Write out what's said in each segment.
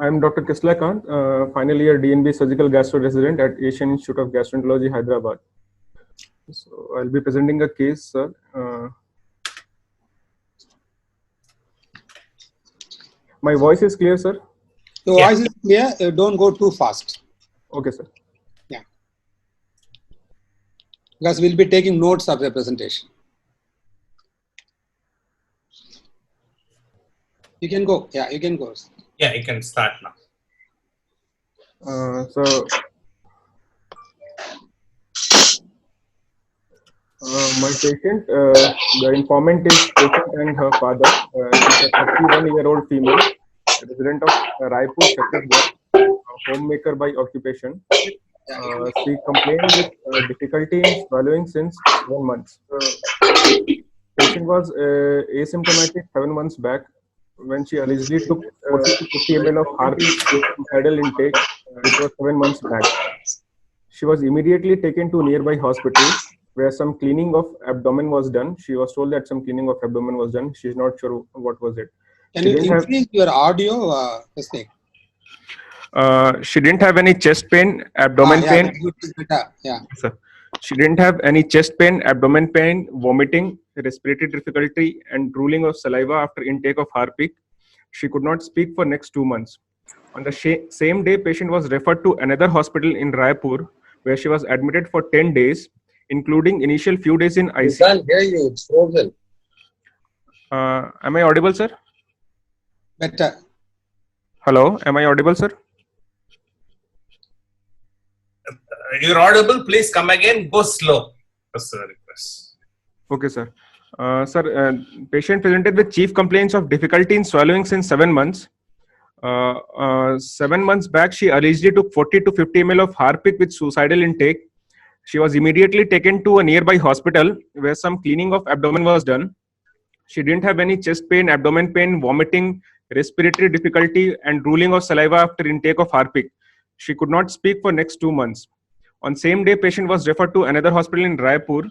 I'm Dr. Kisla Kant, final year DNB Surgical Gastro Resident at Asian Institute of Gastroenterology, Hyderabad. So I'll be presenting a case, sir. My voice is clear, sir? Your voice is clear. Don't go too fast. Okay, sir. Yeah. Because we'll be taking notes of the presentation. You can go. Yeah, you can go. Yeah, you can start now. My patient, the informant is patient and her father. She's a 31-year-old female, resident of Raipur, Chhattisgarh, homemaker by occupation. She complained with difficulty in swallowing since 7 months. Patient was asymptomatic 7 months back when she allegedly took 40 to 50 ml of Harpic intake, which was 7 months back. She was immediately taken to nearby hospital where some cleaning of abdomen was done. She was told that some cleaning of abdomen was done. She's not sure what was it. Can you increase your audio? She didn't have any chest pain, abdomen pain. Yeah. Sir. She didn't have any chest pain, abdomen pain, vomiting, respiratory difficulty, and drooling of saliva after intake of Harpic. She could not speak for next 2 months. On the same day, patient was referred to another hospital in Raipur, where she was admitted for 10 days, including initial few days in ICU. We can't hear you. It's frozen. Am I audible, sir? Better. Hello, am I audible, sir? You're audible. Please come again. Go slow. That's the request. Okay, sir. Sir, patient presented with chief complaints of difficulty in swallowing since 7 months. 7 months back, she allegedly took 40 to 50 ml of Harpic with suicidal intake. She was immediately taken to a nearby hospital where some cleaning of abdomen was done. She didn't have any chest pain, abdomen pain, vomiting, respiratory difficulty, and drooling of saliva after intake of Harpic. She could not speak for next 2 months. On same day, patient was referred to another hospital in Raipur.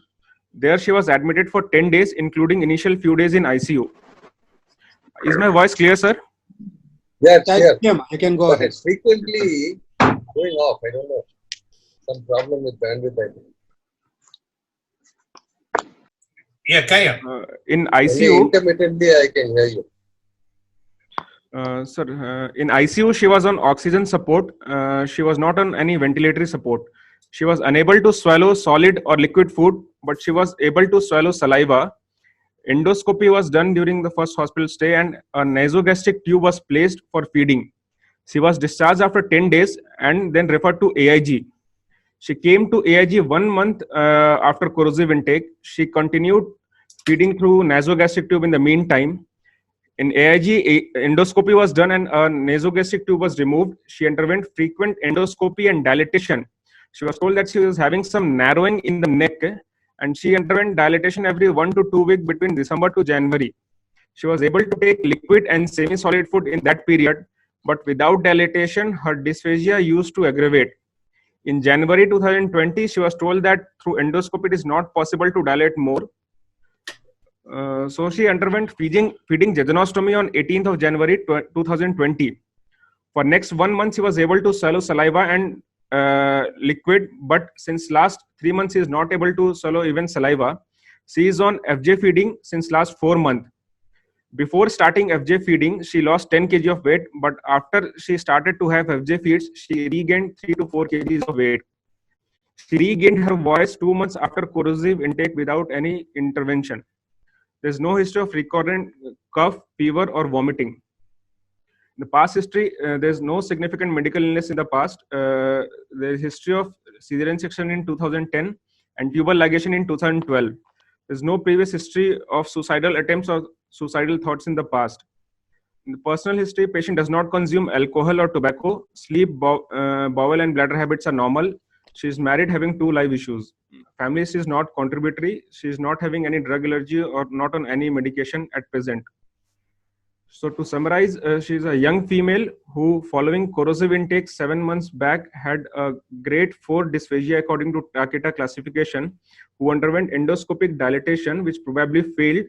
There she was admitted for 10 days, including initial few days in ICU. Is my voice clear, sir? Yes, clear. You can go ahead. It's frequently going off. I don't know. Some problem with bandwidth, I think. Yeah, Kaya. In ICU, intermittently, I can hear you. Sir, in ICU, she was on oxygen support. She was not on any ventilatory support. She was unable to swallow solid or liquid food, but she was able to swallow saliva. Endoscopy was done during the first hospital stay, and a nasogastric tube was placed for feeding. She was discharged after 10 days and then referred to AIG. She came to AIG 1 month after corrosive intake. She continued feeding through nasogastric tube in the meantime. In AIG, endoscopy was done and a nasogastric tube was removed. She underwent frequent endoscopy and dilatation. She was told that she was having some narrowing in the neck, and she underwent dilatation every 1 to 2 weeks between December to January. She was able to take liquid and semi-solid food in that period, but without dilatation, her dysphagia used to aggravate. In January 2020, she was told that through endoscopy it is not possible to dilate more. So she underwent feeding jejunostomy on 18th of January 2020. For next 1 month, she was able to swallow saliva and liquid, but since last 3 months, she is not able to swallow even saliva. She is on FJ feeding since last 4 months. Before starting FJ feeding, she lost 10 kg of weight, but after she started to have FJ feeds, she regained 3 to 4 kg of weight. She regained her voice 2 months after corrosive intake without any intervention. There's no history of recurrent cough, fever, or vomiting. In the past history, there's no significant medical illness in the past. There's history of cesarean section in 2010 and tubal ligation in 2012. There's no previous history of suicidal attempts or suicidal thoughts in the past. In the personal history, patient does not consume alcohol or tobacco. Sleep, bowel, and bladder habits are normal. She is married, having 2 live issues. Family history is not contributory. She is not having any drug allergy or not on any medication at present. So to summarize, she is a young female who, following corrosive intake 7 months back, had a grade 4 dysphagia according to Takeda classification, who underwent endoscopic dilatation, which probably failed.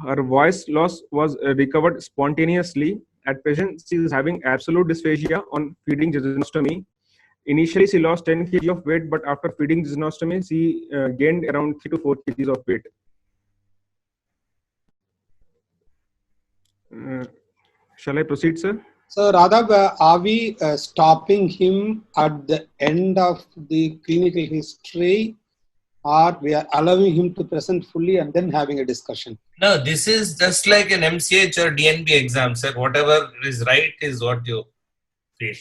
Her voice loss was recovered spontaneously, At present, she is having absolute dysphagia on feeding jejunostomy. Initially, she lost 10 kg of weight, but after feeding jejunostomy, she gained around 3 to 4 kgs of weight. Shall I proceed, sir? So, Radhav, are we stopping him at the end of the clinical history, or we are allowing him to present fully and then having a discussion? No, this is just like an MCH or DNB exam, sir. Whatever is right is what you feel.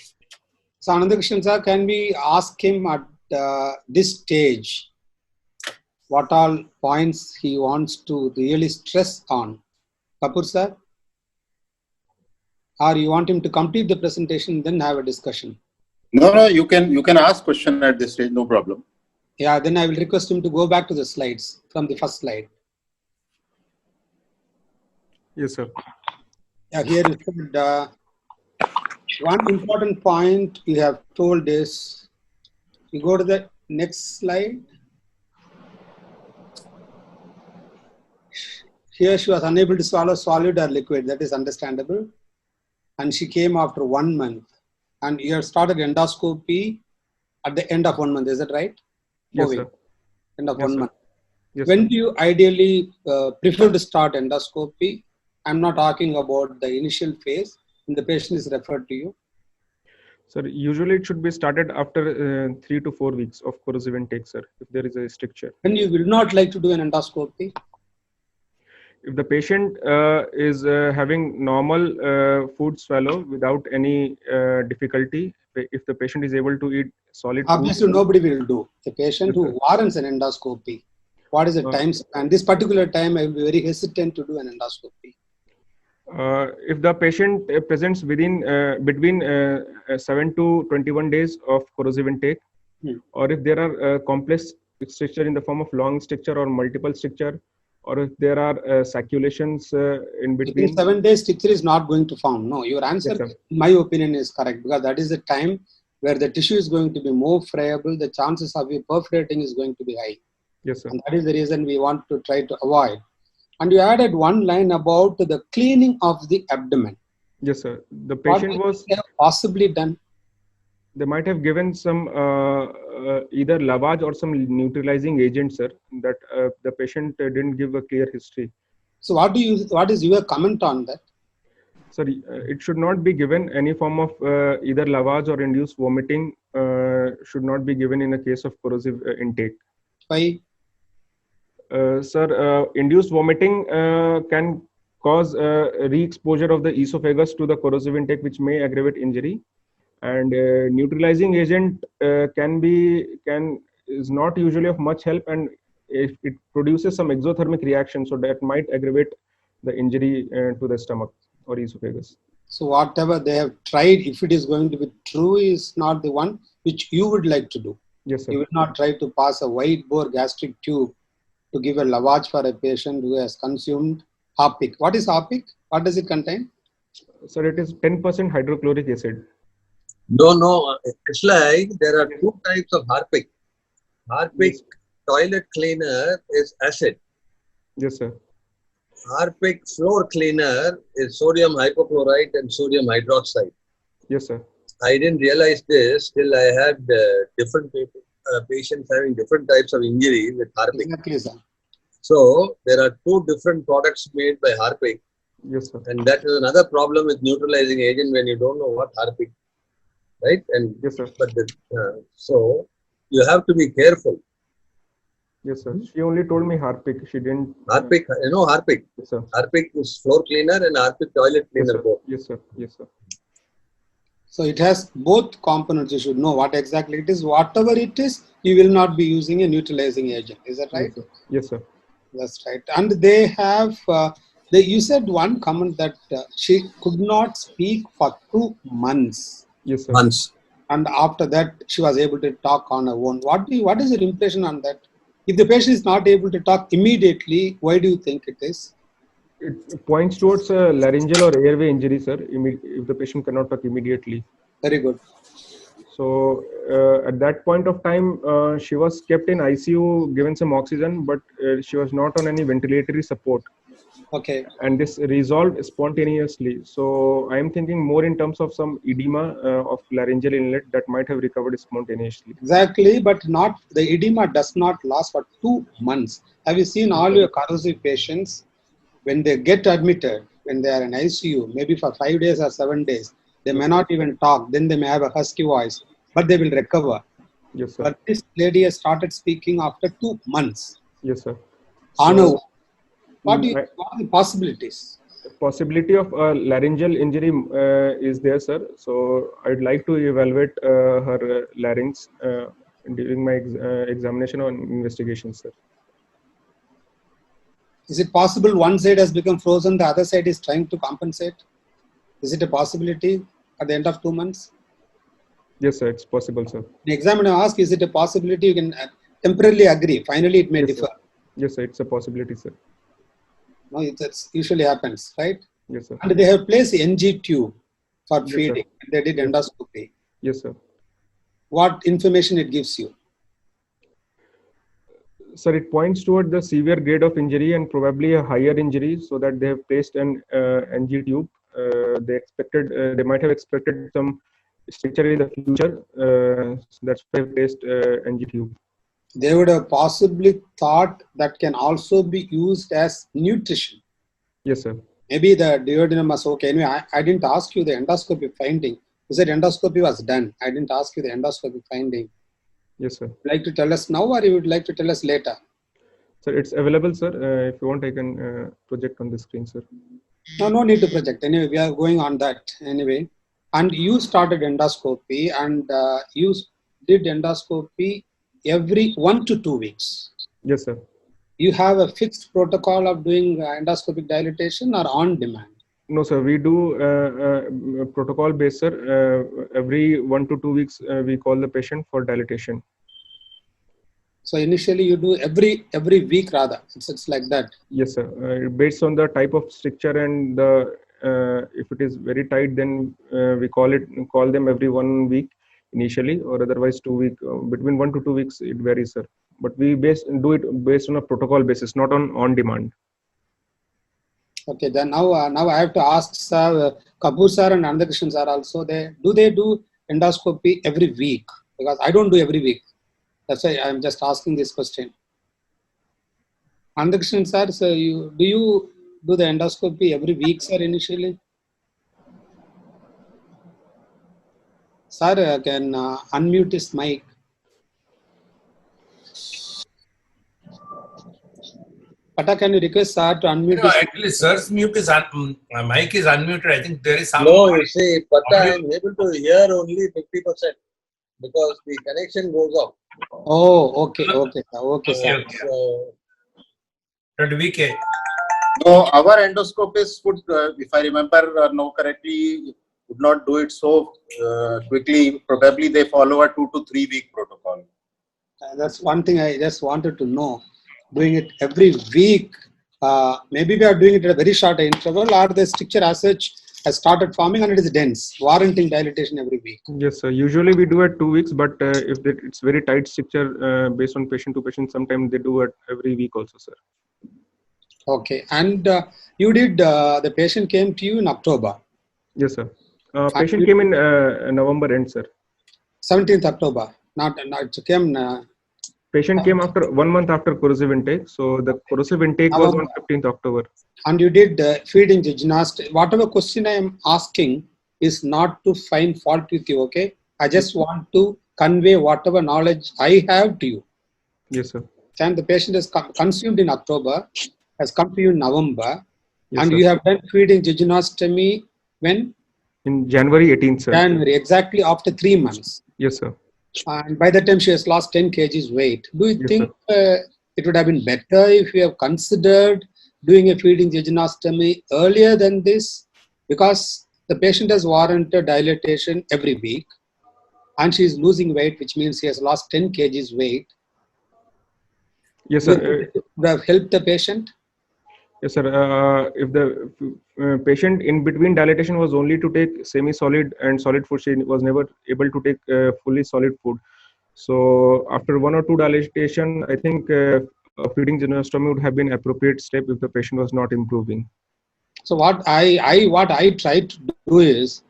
So, Anandakrishnan sir, can we ask him at this stage what all points he wants to really stress on? Kapoor sir? Or you want him to complete the presentation, then have a discussion? No, you can ask question at this stage, no problem. Yeah, then I will request him to go back to the slides from the first slide. Yes, sir. Yeah, here you said, one important point you have told is, you go to the next slide. Here she was unable to swallow solid or liquid, that is understandable. And she came after 1 month. And you have started endoscopy at the end of 1 month, is that right? Yes, Moving. sir. End of Yes, 1 sir. month. Yes, When sir. do you ideally prefer to start endoscopy? I'm not talking about the initial phase when the patient is referred to you. Sir, usually it should be started after 3 to 4 weeks of corrosive intake, sir, if there is a stricture. When you will not like to do an endoscopy, If the patient is having normal food swallow without any difficulty, if the patient is able to eat solid obviously food, nobody will do. The patient Yes, who sir. warrants an endoscopy, what is the time span? This particular time, I will be very hesitant to do an endoscopy. if the patient presents between 7 to 21 days of corrosive intake, or if there are complex stricture in the form of long stricture or multiple stricture, or if there are saculations in Within between. 7 days, stricture is not going to form. No, your answer, Yes, sir. in my opinion, is correct, because that is the time where the tissue is going to be more friable. The chances of you perforating is going to be high. Yes, sir. And that is the reason we want to try to avoid. And you added one line about the cleaning of the abdomen. Yes, sir. The What patient might was, they have possibly done? they might have given some either lavage or some neutralizing agent, sir, that the patient didn't give a clear history. So what is your comment on that? Sir, it should not be given any form of either lavage or induced vomiting should not be given in a case of corrosive intake. Why? Sir, induced vomiting can cause re-exposure of the esophagus to the corrosive intake, which may aggravate injury. And neutralizing agent is not usually of much help, and if it produces some exothermic reaction, so that might aggravate the injury to the stomach or esophagus. So whatever they have tried, if it is going to be true, is not the one which you would like to do. Yes, sir. You will not try to pass a wide bore gastric tube to give a lavage for a patient who has consumed Harpic. What is Harpic? What does it contain? Sir, it is 10% hydrochloric acid. No. It's like there are two types of Harpic. Harpic toilet cleaner is acid. Yes, sir. Harpic floor cleaner is sodium hypochlorite and sodium hydroxide. Yes, sir. I didn't realize this till I had different people, patients having different types of injuries with Harpic. Exactly, sir. So there are two different products made by Harpic, Yes, sir. and that is another problem with neutralizing agent when you don't know what Harpic, right? And Yes, sir. but so you have to be careful. Yes, sir. She only told me Harpic. She didn't. Harpic, Harpic. Yes, sir. Harpic is floor cleaner and Harpic toilet Yes, cleaner sir. both. Yes, sir. Yes, sir. So it has both components. You should know what exactly it is. Whatever it is, you will not be using a neutralizing agent. Is that right? Yes, sir. Yes, sir. That's right. And they have, you said one comment that she could not speak for 2 months. Yes, sir. Months. And after that, she was able to talk on her own. What is your impression on that? If the patient is not able to talk immediately, why do you think it is? It points towards a laryngeal or airway injury, sir, if the patient cannot talk immediately. Very good. So at that point of time, she was kept in ICU, given some oxygen, but she was not on any ventilatory support. Okay. and this resolved spontaneously. So I am thinking more in terms of some edema of laryngeal inlet that might have recovered spontaneously. Exactly, but not the edema does not last for 2 months. Have you seen all your corrosive patients when they get admitted, when they are in ICU, maybe for 5 days or 7 days, they may not even talk. Then they may have a husky voice, but they will recover. Yes, sir. But this lady has started speaking after 2 months. Yes, sir. On So, what I- are the possibilities? possibility of a laryngeal injury is there, sir. So I'd like to evaluate her larynx during my examination or investigation, sir. Is it possible one side has become frozen, the other side is trying to compensate? Is it a possibility at the end of 2 months? Yes, sir. It's possible, sir. The examiner asks, is it a possibility? You can temporarily agree. Finally, it may Yes, differ. sir. Yes, sir. It's a possibility, sir. No, it usually happens, right? Yes, sir. And they have placed NG tube for Yes, sir. feeding. They did Yes. endoscopy. Yes, sir. What information it gives you? Sir, it points toward the severe grade of injury and probably a higher injury, so that they have placed an NG tube. They might have expected some stricture in the future. So that's why they placed NG tube. They would have possibly thought that can also be used as nutrition. Yes, sir. Maybe the duodenum was okay. Anyway, I didn't ask you the endoscopy finding. You said endoscopy was done. I didn't ask you the endoscopy finding. Yes, sir. Like to tell us now, or you would like to tell us later? Sir, it's available, sir. If you want, I can project on the screen, sir. No need to project. Anyway, we are going on that anyway. And you started endoscopy, and you did endoscopy every 1 to 2 weeks. Yes, sir. You have a fixed protocol of doing endoscopic dilatation or on demand? No, sir. We do protocol based, sir. Every 1 to 2 weeks, we call the patient for dilatation. So initially you do every week rather. It's like that. Yes, sir. Based on the type of stricture and the if it is very tight, then we call them every 1 week initially, or otherwise 2 week. Between 1 to 2 weeks, it varies, sir. But we do it based on a protocol basis, not on demand. Okay, then now I have to ask sir, Kapoor sir and Anandhakrishnan sir also. They do endoscopy every week? Because I don't do every week. That's why I'm just asking this question. Anandhakrishnan sir, so do you do the endoscopy every week, sir, initially? Sir, can unmute his mic. Pata, can you request sir to unmute his mic? Actually, sir's mic is mic is unmuted. I think there is some. No, you see, Pata, audio. I'm able to hear only 50% because the connection goes off. Oh, okay, sir. Okay. So, But VK. No, our endoscopists would, if I remember know correctly, would not do it so quickly. Probably they follow a 2 to 3 week protocol. That's one thing I just wanted to know. Doing it every week, maybe we are doing it at a very short interval, or the stricture as such has started forming and it is dense, warranting dilatation every week. Yes, sir. Usually we do it 2 weeks, but if it's very tight stricture based on patient to patient, sometimes they do it every week also, sir. Okay, and you did, the patient came to you in October. Yes, sir. Patient came in November end, sir. 17th October, not it came. Patient came after 1 month after corrosive intake. So the corrosive intake was on 15th October. And you did feeding the gymnast. Whatever question I am asking is not to find fault with you, okay? I just want to convey whatever knowledge I have to you. Yes, sir. And the patient is consumed in October, has come to you in November, Yes, and sir. you have done feeding jejunostomy when? In January 18th, sir. January, exactly after 3 months. Yes, sir. And by that time, she has lost 10 kgs weight. Do you Yes, think it would have been better if you have considered doing a feeding jejunostomy earlier than this? Because the patient has warranted dilatation every week, and she is losing weight, which means she has lost 10 kgs weight. Yes, Do you sir. think it would have helped the patient? Yes, sir. If the patient in between dilatation was only to take semi-solid and solid food, she was never able to take fully solid food. So after 1 or 2 dilatation, I think a feeding genostomy would have been appropriate step if the patient was not improving. So what I try to do is,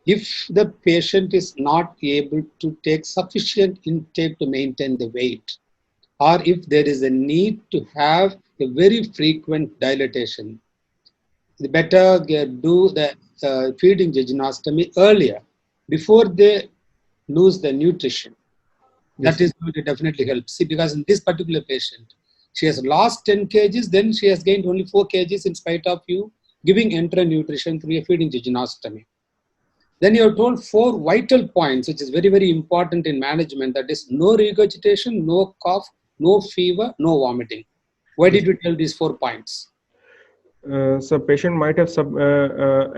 if the patient is not able to take sufficient intake to maintain the weight, or if there is a need to have a very frequent dilatation, the better do the feeding jejunostomy earlier, before they lose the nutrition. Yes, That is going to definitely help. See, because in this particular patient, she has lost 10 kgs, then she has gained only 4 kgs in spite of you giving enteral nutrition through a feeding jejunostomy. Then you have told 4 vital points, which is very, very important in management. That is no regurgitation, no cough, no fever, no vomiting. Why did you tell these 4 points? So patient might have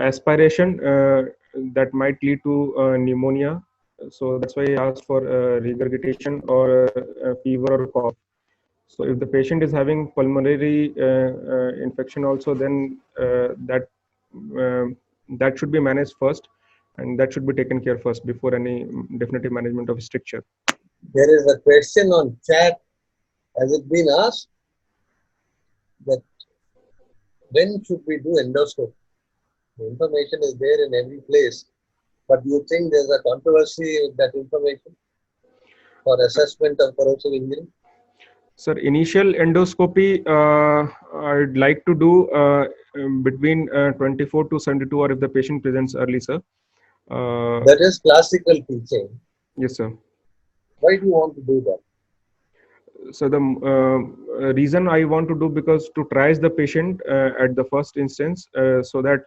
aspiration that might lead to pneumonia. So that's why I asked for regurgitation or fever or cough. So if the patient is having pulmonary infection also, then that should be managed first, and that should be taken care first before any definitive management of stricture. There is a question on chat. Has it been asked that when should we do endoscopy? The information is there in every place, but do you think there's a controversy with that information for assessment of corrosive injury? Sir, initial endoscopy I'd like to do between 24 to 72 hours if the patient presents early, sir. That is classical teaching. Yes, sir. Why do you want to do that? So the reason I want to do, because to triage the patient at the first instance, so that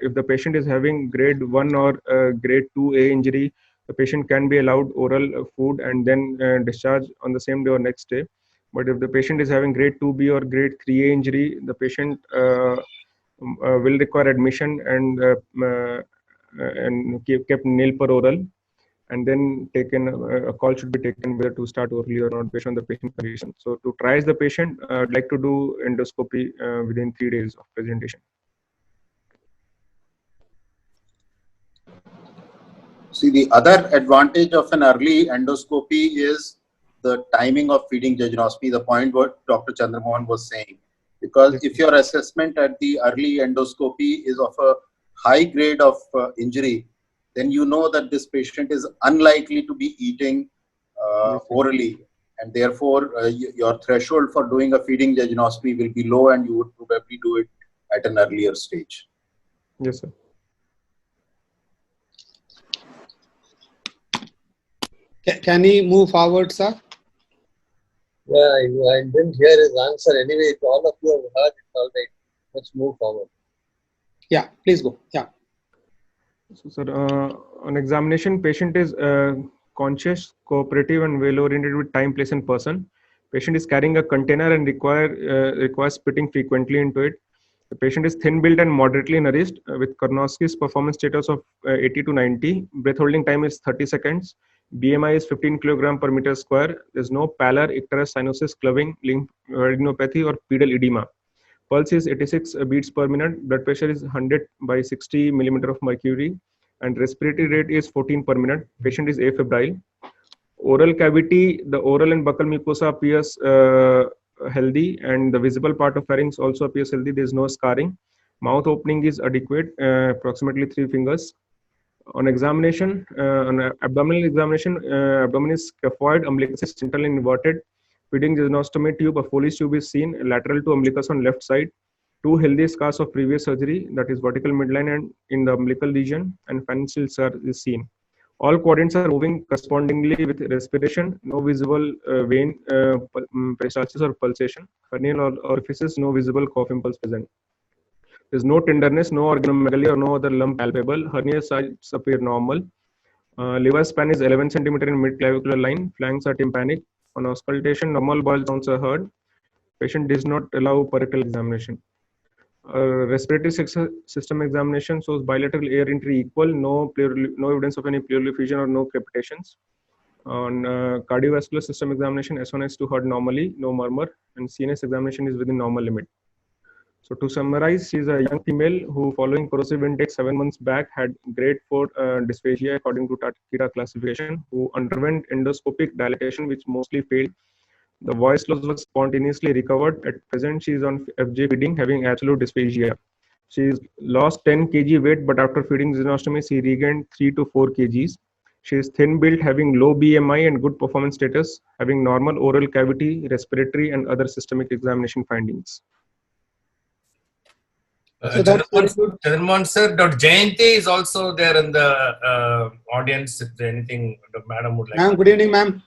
if the patient is having grade 1 or grade 2A injury, the patient can be allowed oral food and then discharge on the same day or next day. But if the patient is having grade 2B or grade 3A injury, the patient will require admission and kept nil per oral. And then a call should be taken whether to start early or not based on the patient condition. So to triage the patient, I'd like to do endoscopy within 3 days of presentation. See, the other advantage of an early endoscopy is the timing of feeding jejunostomy, the point what Dr. Chandramohan was saying. Because if your assessment at the early endoscopy is of a high grade of injury, then you know that this patient is unlikely to be eating orally, and therefore your threshold for doing a feeding jejunostomy will be low, and you would probably do it at an earlier stage. Yes, sir. Can he move forward, sir? Yeah, I didn't hear his answer. Anyway, all of you have heard it all right. Let's move forward. Yeah, please go. Yeah. So, sir, on examination, patient is conscious, cooperative, and well-oriented with time, place, and person. Patient is carrying a container and requires spitting frequently into it. The patient is thin-built and moderately nourished with Karnofsky's performance status of 80 to 90. Breath holding time is 30 seconds. BMI is 15 kg per meter square. There's no pallor, icterus, cyanosis, clubbing, lymphadenopathy, or pedal edema. Pulse is 86 beats per minute. Blood pressure is 100 by 60 millimeter of mercury, and respiratory rate is 14 per minute. Patient is afebrile. Oral cavity, the oral and buccal mucosa appears healthy, and the visible part of pharynx also appears healthy. There is no scarring. Mouth opening is adequate, approximately 3 fingers. On examination, on abdominal examination, abdomen is scaphoid, umbilicus is central and inverted. Feeding jejunostomy tube, a Foley's tube is seen lateral to umbilicus on left side. 2 healthy scars of previous surgery, that is vertical midline and in the umbilical region, and pharyngeal scar is seen. All quadrants are moving correspondingly with respiration. No visible vein, peristalsis or pulsation. Hernial orifices, no visible cough impulse present. There is no tenderness, no organomegaly or no other lump palpable. Hernia sites appear normal. Liver span is 11 cm in mid-clavicular line. Flanks are tympanic. On auscultation, normal bowel sounds are heard. Patient does not allow perictal examination. Respiratory system examination shows bilateral air entry equal, no evidence of any pleural effusion or no crepitations. On cardiovascular system examination, S1 S2 heard normally, no murmur, and CNS examination is within normal limit. So to summarize, she is a young female who, following corrosive intake 7 months back, had grade 4 dysphagia according to Takeda classification, who underwent endoscopic dilatation which mostly failed. The voice loss was spontaneously recovered. At present, she is on FJ feeding, having absolute dysphagia. She's lost 10 kg weight, but after feeding xenostomy, she regained 3 to 4 kgs. She is thin built, having low BMI and good performance status, having normal oral cavity, respiratory, and other systemic examination findings. So that's very good. Chandramohan sir, Dr. Jayanti is also there in the audience. If anything, Madam would like. Ma'am, good evening, ma'am.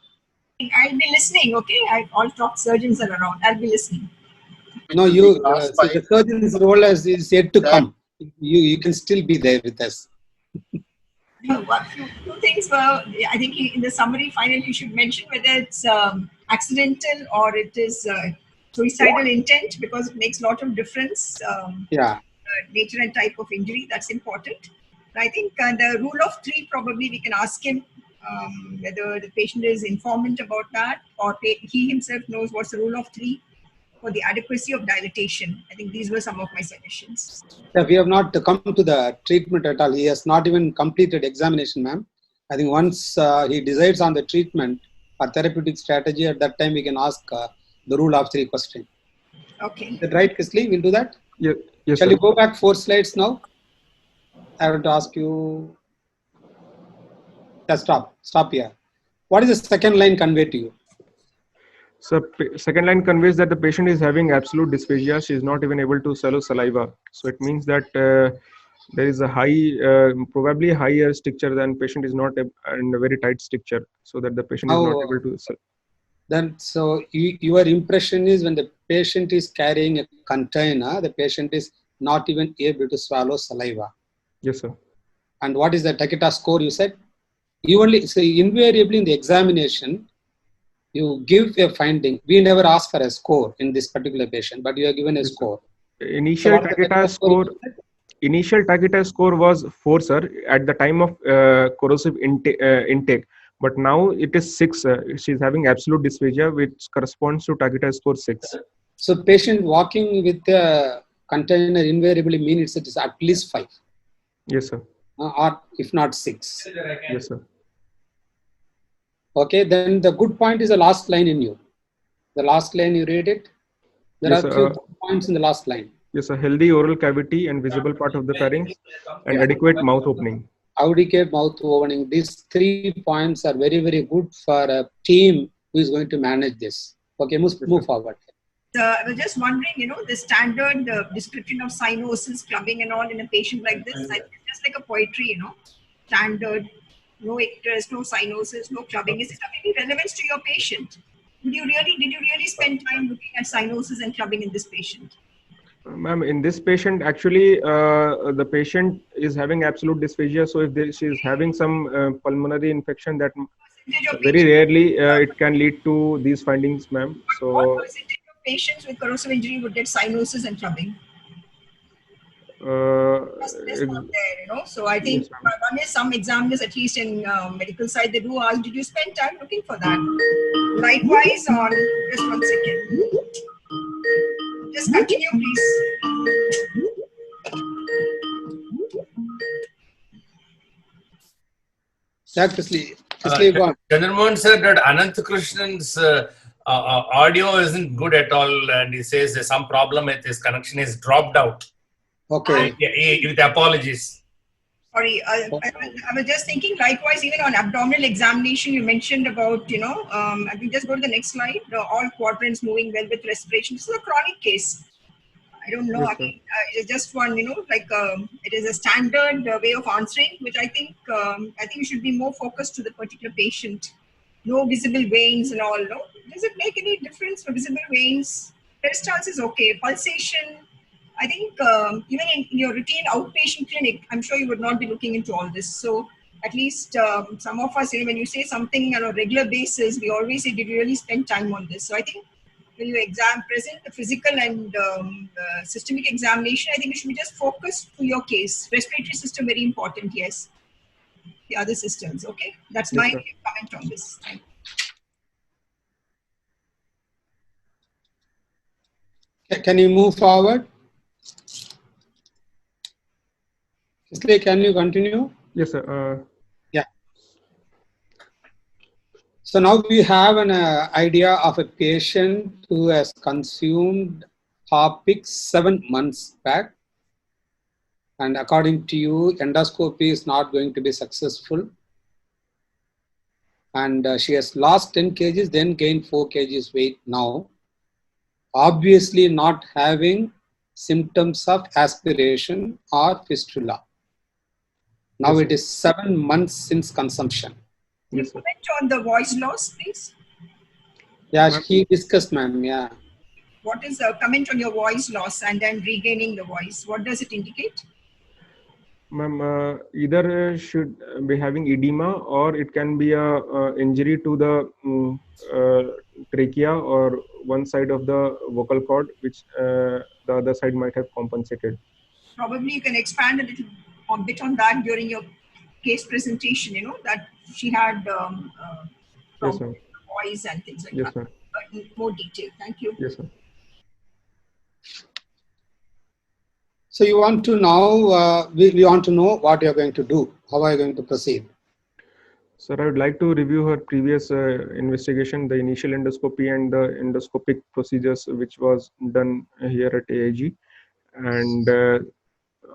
I'll be listening, okay? All top surgeons are around. I'll be listening. No, you, so the surgeon's role is yet to come. You can still be there with us. Two things were, I think in the summary, finally, you should mention whether it's accidental or it is suicidal intent, because it makes a lot of difference. Yeah. Nature and type of injury, that's important. I think the rule of 3, probably we can ask him whether the patient is informant about that, or he himself knows what's the rule of 3 for the adequacy of dilatation. I think these were some of my suggestions. Yeah, we have not come to the treatment at all. He has not even completed examination, ma'am. I think once he decides on the treatment or therapeutic strategy, at that time we can ask the rule of 3 question. Okay. Is that right, Kisley? We'll do that? Yeah, yes, Shall sir. you go back 4 slides now? I want to ask you. Stop here. What is the second line convey to you? So second line conveys that the patient is having absolute dysphagia. She is not even able to swallow saliva. So it means that there is a high, probably higher stricture than patient is not in a very tight stricture, so that the patient is not able to. Then, so your impression is when the patient is carrying a container, the patient is not even able to swallow saliva. Yes, sir. And what is the Takeda score you said? You only, so invariably in the examination, you give a finding. We never ask for a score in this particular patient, but you are given a score. Initial Takeda score. Initial Takeda score was 4, sir, at the time of corrosive intake. But now it is 6. She's having absolute dysphagia, which corresponds to Takeda score 6. So patient walking with a container invariably means it is at least 5. Yes, sir. Or if not 6. Yes, sir. Okay, then the good point is the last line in you. The last line, you read it. There Yes, are 3 good points in the last line. Yes, a healthy oral cavity and visible part of the pharynx and adequate mouth opening. Adequate mouth opening. These 3 points are very, very good for a team who is going to manage this. Okay, move forward. I was just wondering, the standard description of cyanosis, clubbing and all in a patient like this, I think it's just like a poetry, standard, no icterus, no cyanosis, no clubbing. Is it of any relevance to your patient? Did you really spend time looking at cyanosis and clubbing in this patient? Ma'am, in this patient, actually, the patient is having absolute dysphagia. So if she is having some pulmonary infection, that very rarely it can lead to these findings, ma'am. So what percentage of patients with corrosive injury would get cyanosis and clubbing? That's not there, So I think yes, one is some examiners, at least in medical side, they do ask, did you spend time looking for that? Likewise on, just 1 second. Just continue, please. Kisley, go on. Chandramohan sir, that Anant Krishnan's audio isn't good at all, and he says there's some problem with his connection. Is dropped out. Okay. With apologies. Sorry, I was just thinking, likewise, even on abdominal examination, you mentioned about, I can just go to the next slide, all quadrants moving well with respiration. This is a chronic case. I don't know. Yes, I mean, it's just one, it is a standard way of answering, which I think you should be more focused to the particular patient. No visible veins and all, no? Does it make any difference for visible veins? Peristalsis is okay. Pulsation, I think even in your routine outpatient clinic, I'm sure you would not be looking into all this. So at least some of us, when you say something on a regular basis, we always say, did you really spend time on this? So I think when you present the physical and systemic examination, I think you should be just focused to your case. Respiratory system, very important, yes. The other systems, okay? That's my comment on this. Can you move forward? Kisley, can you continue? yes, sir. Yeah. So now we have an idea of a patient who has consumed Harpic 7 months back. And according to you, endoscopy is not going to be successful. And she has lost 10 kgs, then gained 4 kgs weight now. Obviously not having symptoms of aspiration or fistula. Now Yes, it is 7 months since consumption. Can you Yes, sir. comment on the voice loss, please? Yeah, Ma'am. he discussed, ma'am. Yeah. What is the comment on your voice loss and then regaining the voice? What does it indicate? Ma'am, either should be having edema or it can be a injury to the trachea or one side of the vocal cord, which the other side might have compensated. Probably you can expand a little bit on that during your case presentation, that she had Yes, problem ma'am. with the voice and things like Yes, that. ma'am. But in more detail. Thank you. Yes, ma'am. So you want to now, we want to know what you're going to do. How are you going to proceed? Sir, I would like to review her previous investigation, the initial endoscopy and the endoscopic procedures which was done here at AIG. And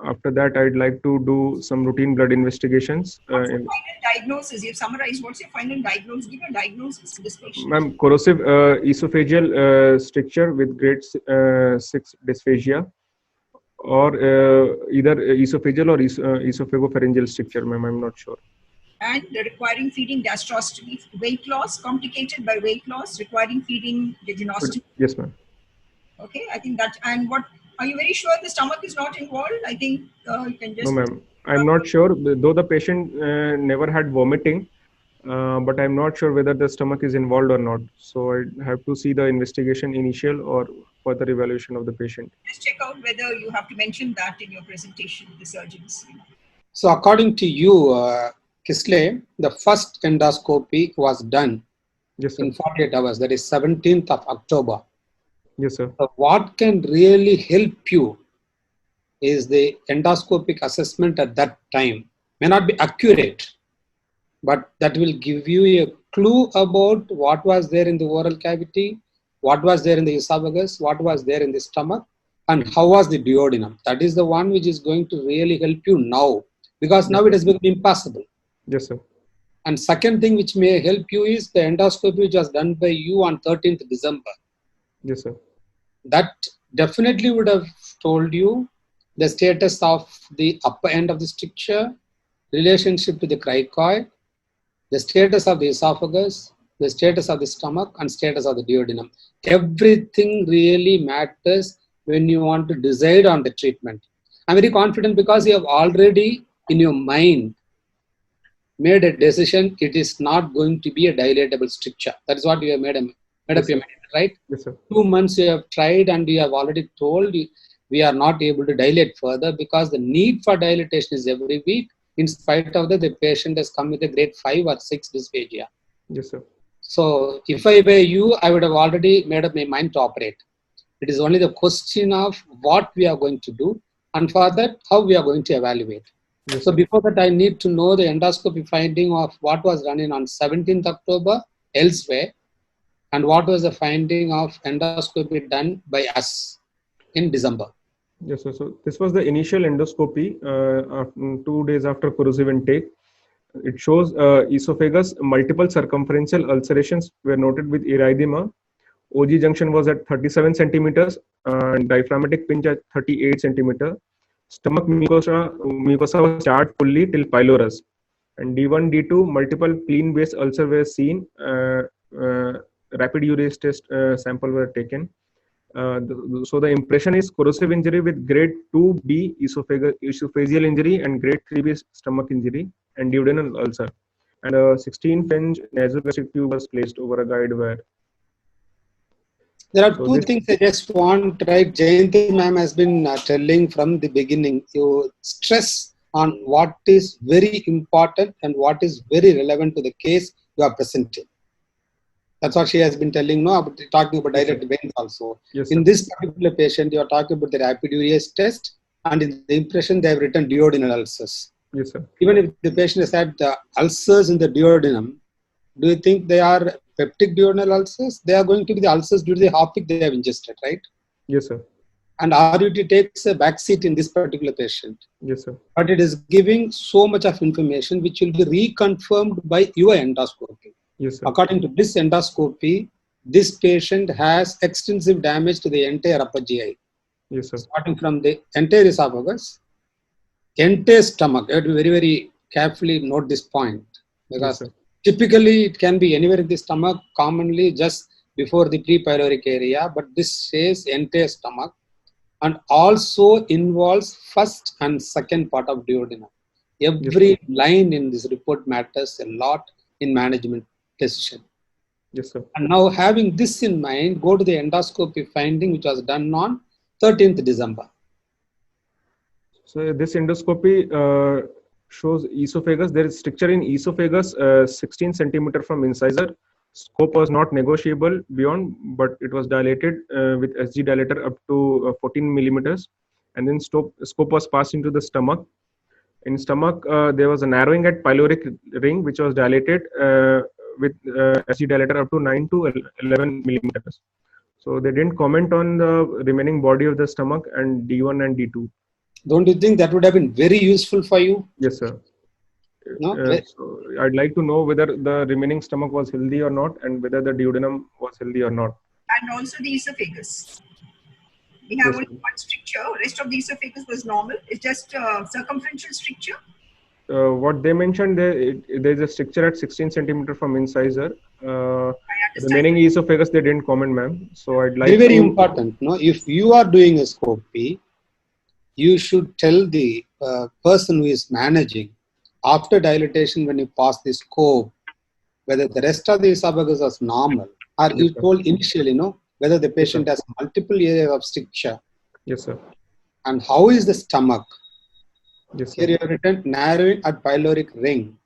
after that, I'd like to do some routine blood investigations. What's your final diagnosis? You've summarized. What's your final diagnosis? Give a diagnosis to this patient. Ma'am, corrosive esophageal stricture with grade 6 dysphagia, or either esophageal or esophagopharyngeal stricture, ma'am. I'm not sure. And requiring feeding gastrostomy, weight loss, complicated by weight loss, requiring feeding jejunostomy. Yes, ma'am. Okay, I think that. And what are you very sure the stomach is not involved? I think you can just. No, ma'am. I'm not sure, though the patient never had vomiting, but I'm not sure whether the stomach is involved or not. So I have to see the investigation initial or further evaluation of the patient. Just check out whether you have to mention that in your presentation to the surgeons. So according to you, Kisley, the first endoscopy was done Yes, sir. in 48 hours, that is 17th of October. Yes, sir. So what can really help you is the endoscopic assessment at that time. May not be accurate, but that will give you a clue about what was there in the oral cavity, what was there in the esophagus, what was there in the stomach, and how was the duodenum. That is the one which is going to really help you now, because now it has become impossible. Yes, sir. And second thing which may help you is the endoscopy which was done by you on 13th December. Yes, sir. That definitely would have told you the status of the upper end of the stricture, relationship to the cricoid, the status of the esophagus, the status of the stomach, and status of the duodenum. Everything really matters when you want to decide on the treatment. I'm very confident because you have already in your mind made a decision. It is not going to be a dilatable stricture. That is what you have made up your mind, right? Yes, sir. 2 months you have tried and you have already told we are not able to dilate further because the need for dilatation is every week. In spite of that, the patient has come with a grade 5 or 6 dysphagia. Yes, sir. So if I were you, I would have already made up my mind to operate. It is only the question of what we are going to do, and for that, how we are going to evaluate. Yes, So sir. before that, I need to know the endoscopy finding of what was running on 17th October elsewhere, and what was the finding of endoscopy done by us in December. Yes, sir. So this was the initial endoscopy 2 days after corrosive intake. It shows esophagus, multiple circumferential ulcerations were noted with erythema. OG junction was at 37 centimeters and diaphragmatic pinch at 38 centimeter. Stomach mucosa was charred fully till pylorus. And D1, D2, multiple clean base ulcer were seen. Rapid urease test sample were taken. So the impression is corrosive injury with grade 2B esophageal injury and grade 3B stomach injury and duodenal ulcer. And a 16-French nasogastric tube was placed over a guide wire. There are So two this- things I just want, right? Jayanti ma'am has been telling from the beginning. You stress on what is very important and what is very relevant to the case you are presenting. That's what she has been telling, no, about talking about Yes, sir. dilated veins also. Yes, In sir. this particular patient, you are talking about the rapid urease test, and in the impression they have written duodenal ulcers. Yes, sir. Even if the patient has had the ulcers in the duodenum, Do you think they are peptic duodenal ulcers? They are going to be the ulcers due to the Harpic they have ingested, right? Yes, sir. And RUT takes a backseat in this particular patient. Yes, sir. But it is giving so much of information which will be reconfirmed by your endoscopy. Yes, sir. According to this endoscopy, this patient has extensive damage to the entire upper GI. Yes, sir. Starting from the entire esophagus, entire stomach. You have to very, very carefully note this point, because Yes, sir. typically it can be anywhere in the stomach, commonly just before the prepyloric area, but this says entire stomach and also involves first and second part of duodenum. Every line in this report matters a lot in management decision. Yes, sir. And now, having this in mind, go to the endoscopy finding which was done on 13th December. So this endoscopy shows esophagus. There is stricture in esophagus 16 centimeter from incisor. Scope was not negotiable beyond, but it was dilated with SG dilator up to 14 millimeters. And then scope was passed into the stomach. In stomach, there was a narrowing at pyloric ring, which was dilated with SG dilator up to 9 to 11 millimeters. So they didn't comment on the remaining body of the stomach and D1 and D2. Don't you think that would have been very useful for you? Yes, sir. No? So I'd like to know whether the remaining stomach was healthy or not, and whether the duodenum was healthy or not. And also the esophagus. We have only one stricture. Rest of the esophagus was normal. It's just circumferential stricture. What they mentioned, there's a stricture at 16 centimeter from incisor. Remaining esophagus, they didn't comment, ma'am. So I'd like very important. No, if you are doing a scopy, you should tell the person who is managing after dilatation when you pass the scope whether the rest of the esophagus was normal, or you told initially, whether the patient has multiple areas of stricture. Yes, sir. And how is the stomach? Yes, sir. Here you have written narrowing at pyloric ring.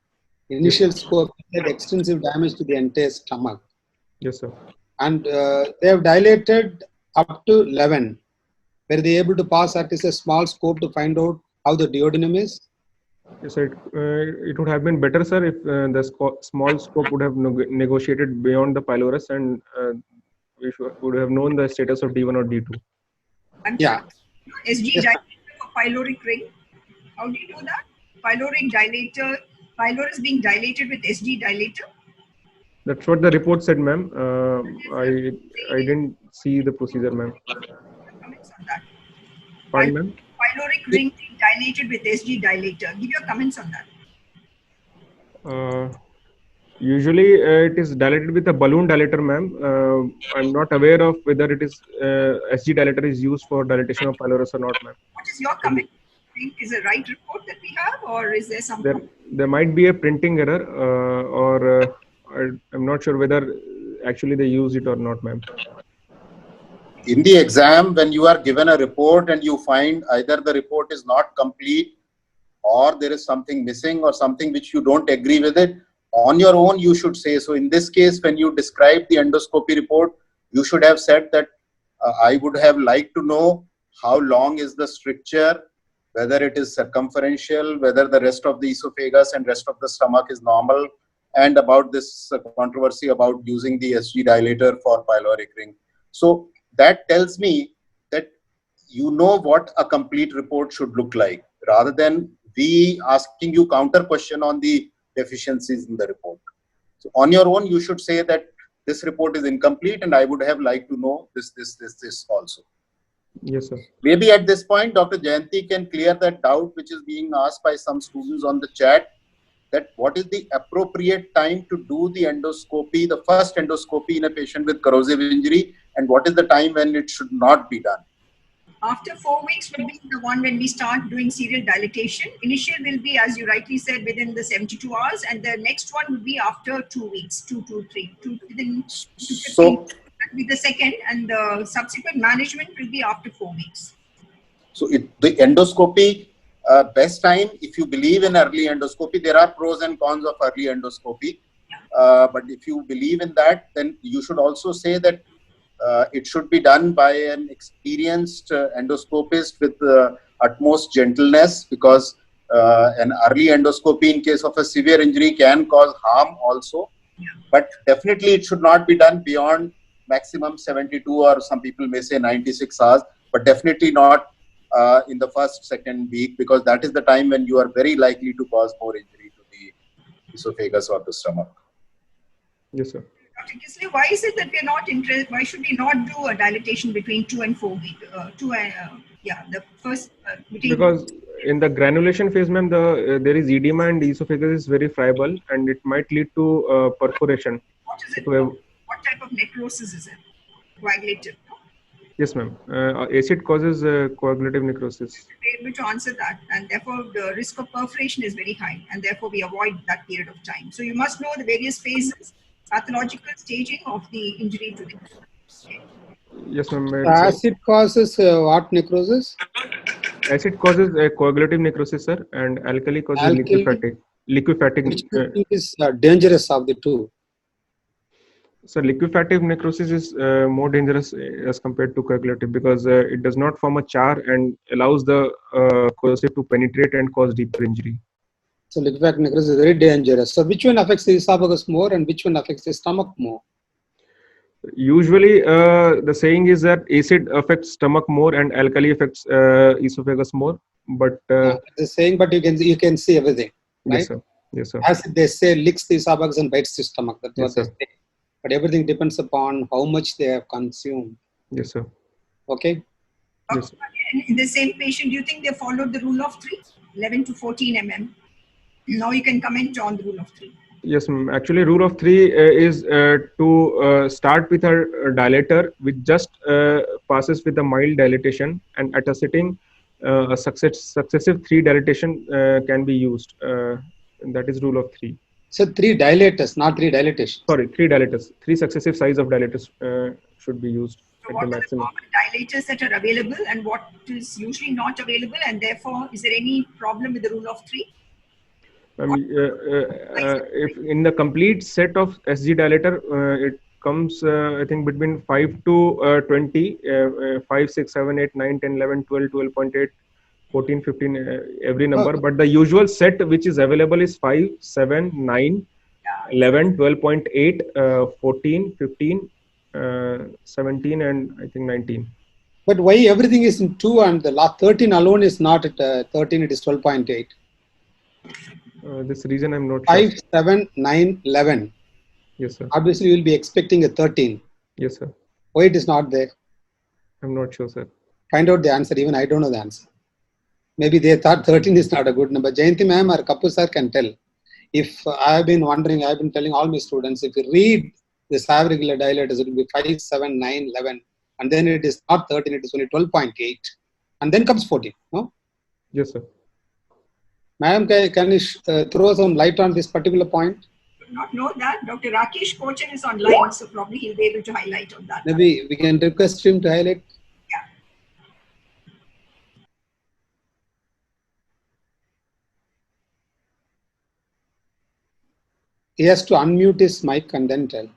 Initial scope had extensive damage to the entire stomach. Yes, sir. And they have dilated up to 11. Were they able to pass at least a small scope to find out how the duodenum is? Yes, sir. It would have been better, sir, if the small scope would have negotiated beyond the pylorus, and we would have known the status of D1 or D2. Yeah. SG dilator for pyloric ring. How do you do that? Pyloric dilator, pylorus being dilated with SG dilator. That's what the report said, ma'am. I didn't see the procedure, ma'am. Comments on that. Pardon, ma'am? Pyloric ring being dilated with SG dilator. Give your comments on that. Usually it is dilated with a balloon dilator, ma'am. I'm not aware of whether it is SG dilator is used for dilatation of pylorus or not, ma'am. What is your comment? Think is the right report that we have, or is there some? There might be a printing error, or I'm not sure whether actually they use it or not, ma'am. In the exam, when you are given a report and you find either the report is not complete, or there is something missing, or something which you don't agree with it, on your own you should say. So in this case, when you describe the endoscopy report, you should have said that I would have liked to know how long is the stricture, whether it is circumferential, whether the rest of the esophagus and rest of the stomach is normal, and about this controversy about using the SG dilator for pyloric ring. So that tells me that you know what a complete report should look like, rather than we asking you counter question on the deficiencies in the report. So on your own, you should say that this report is incomplete and I would have liked to know this also. Yes, sir. Maybe at this point, Dr. Jayanti can clear that doubt which is being asked by some students on the chat, that what is the appropriate time to do the endoscopy, the first endoscopy in a patient with corrosive injury, and what is the time when it should not be done? After 4 weeks will be the one when we start doing serial dilatation. Initial will be, as you rightly said, within the 72 hours, and the next one will be after 2 weeks, within 2 to 15. So, that will be the second, and the subsequent management will be after 4 weeks. So the endoscopy, best time, if you believe in early endoscopy, there are pros and cons of early endoscopy. But if you believe in that, then you should also say that it should be done by an experienced endoscopist with utmost gentleness, because an early endoscopy in case of a severe injury can cause harm also. But definitely it should not be done beyond maximum 72 or some people may say 96 hours, but definitely not in the first, second week, because that is the time when you are very likely to cause more injury to the esophagus or the stomach. Yes, sir. Dr. Kisle, why is it that we're not interested? Why should we not do a dilatation between 2 and 4 weeks? The first between. Because in the granulation phase, ma'am, there is edema and the esophagus is very friable, and it might lead to perforation. What is it? So, What type of necrosis is it? Coagulative. yes, ma'am. Acid causes coagulative necrosis. We're able to answer that, and therefore the risk of perforation is very high, and therefore we avoid that period of time. So you must know the various phases, pathological staging of the injury to the. Okay. Yes, ma'am. Acid causes what necrosis? Acid causes coagulative necrosis, sir, and alkali causes liquefatic. Which do you think is dangerous of the two? So liquefative necrosis is more dangerous as compared to coagulative, because it does not form a char and allows the corrosive to penetrate and cause deeper injury. So liquefatic necrosis is very dangerous. So which one affects the esophagus more and which one affects the stomach more? Usually, the saying is that acid affects stomach more and alkali affects esophagus more. But the saying, but you can see everything, right? Yes, sir. Yes, sir. Acid, they say, licks the esophagus and bites the stomach. That's Yes, what they sir. say. But everything depends upon how much they have consumed. Yes, sir. Okay. Yes, sir. In the same patient, do you think they followed the rule of 3, 11 to 14 mm? Now you can comment on the rule of 3. Yes, ma'am. Actually, rule of 3 is to start with a dilator which just passes with a mild dilatation, and at a sitting, a successive 3 dilatation can be used. And that is rule of 3. So 3 dilators, not 3 dilatations. Sorry, 3 dilators. 3 successive size of dilators should be used So at what the are the maximum. common dilators that are available and what is usually not available, and therefore is there any problem with the rule of 3? If in the complete set of SG dilator, it comes, I think, between 5 to 20, 5, 6, 7, 8, 9, 10, 11, 12, 12.8, 14, 15, every number. But the usual set which is available is 5, 7, 9, 11, 12.8, 14, 15, 17, and I think 19. But why everything is in 2 and the last 13 alone is not at 13, it is 12.8. This reason I'm not 5, sure. 7, 9, 11. Yes, sir. Obviously, you will be expecting a 13. Yes, sir. Why it is not there? I'm not sure, sir. Find out the answer. Even I don't know the answer. Maybe they thought 13 is not a good number. Jayanti ma'am or Kapoor sir can tell. If I have been wondering, I have been telling all my students, if you read the irregular dilators, it will be 5, 7, 9, 11. And then it is not 13, it is only 12.8. And then comes 14. No? Yes, sir. Ma'am, can you throw some light on this particular point? I do not know that. Dr. Rakesh Kochan is online, so probably he'll be able to highlight on that. Maybe we can request him to highlight. Yeah. He has to unmute his mic and then tell.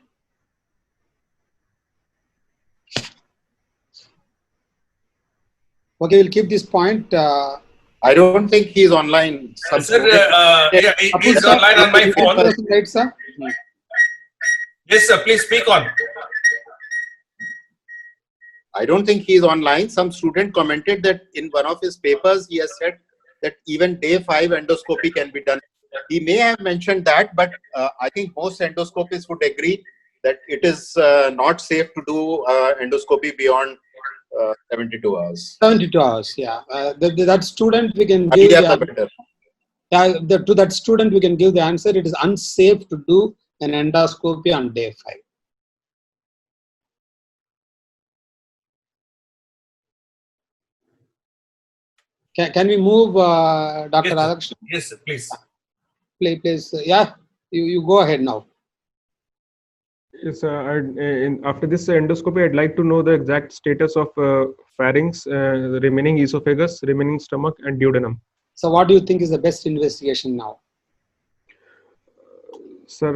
Okay, we'll keep this point. I don't think he's online. Sir, yeah, he's Sir, online on my phone. Right, sir? Yes, sir, please speak on. I don't think he's online. Some student commented that in one of his papers, he has said that even day 5 endoscopy can be done. He may have mentioned that, but I think most endoscopists would agree that it is not safe to do endoscopy beyond 72 hours. 72 hours, yeah. That student we can give Better. to that student we can give the answer. It is unsafe to do an endoscopy on day 5. Can we move, Dr. Yes, Radhakrishnan? Yes, sir, please. Please. Yeah, you go ahead now. Yes, after this endoscopy, I'd like to know the exact status of pharynx, the remaining esophagus, remaining stomach, and duodenum. So what do you think is the best investigation now? Sir,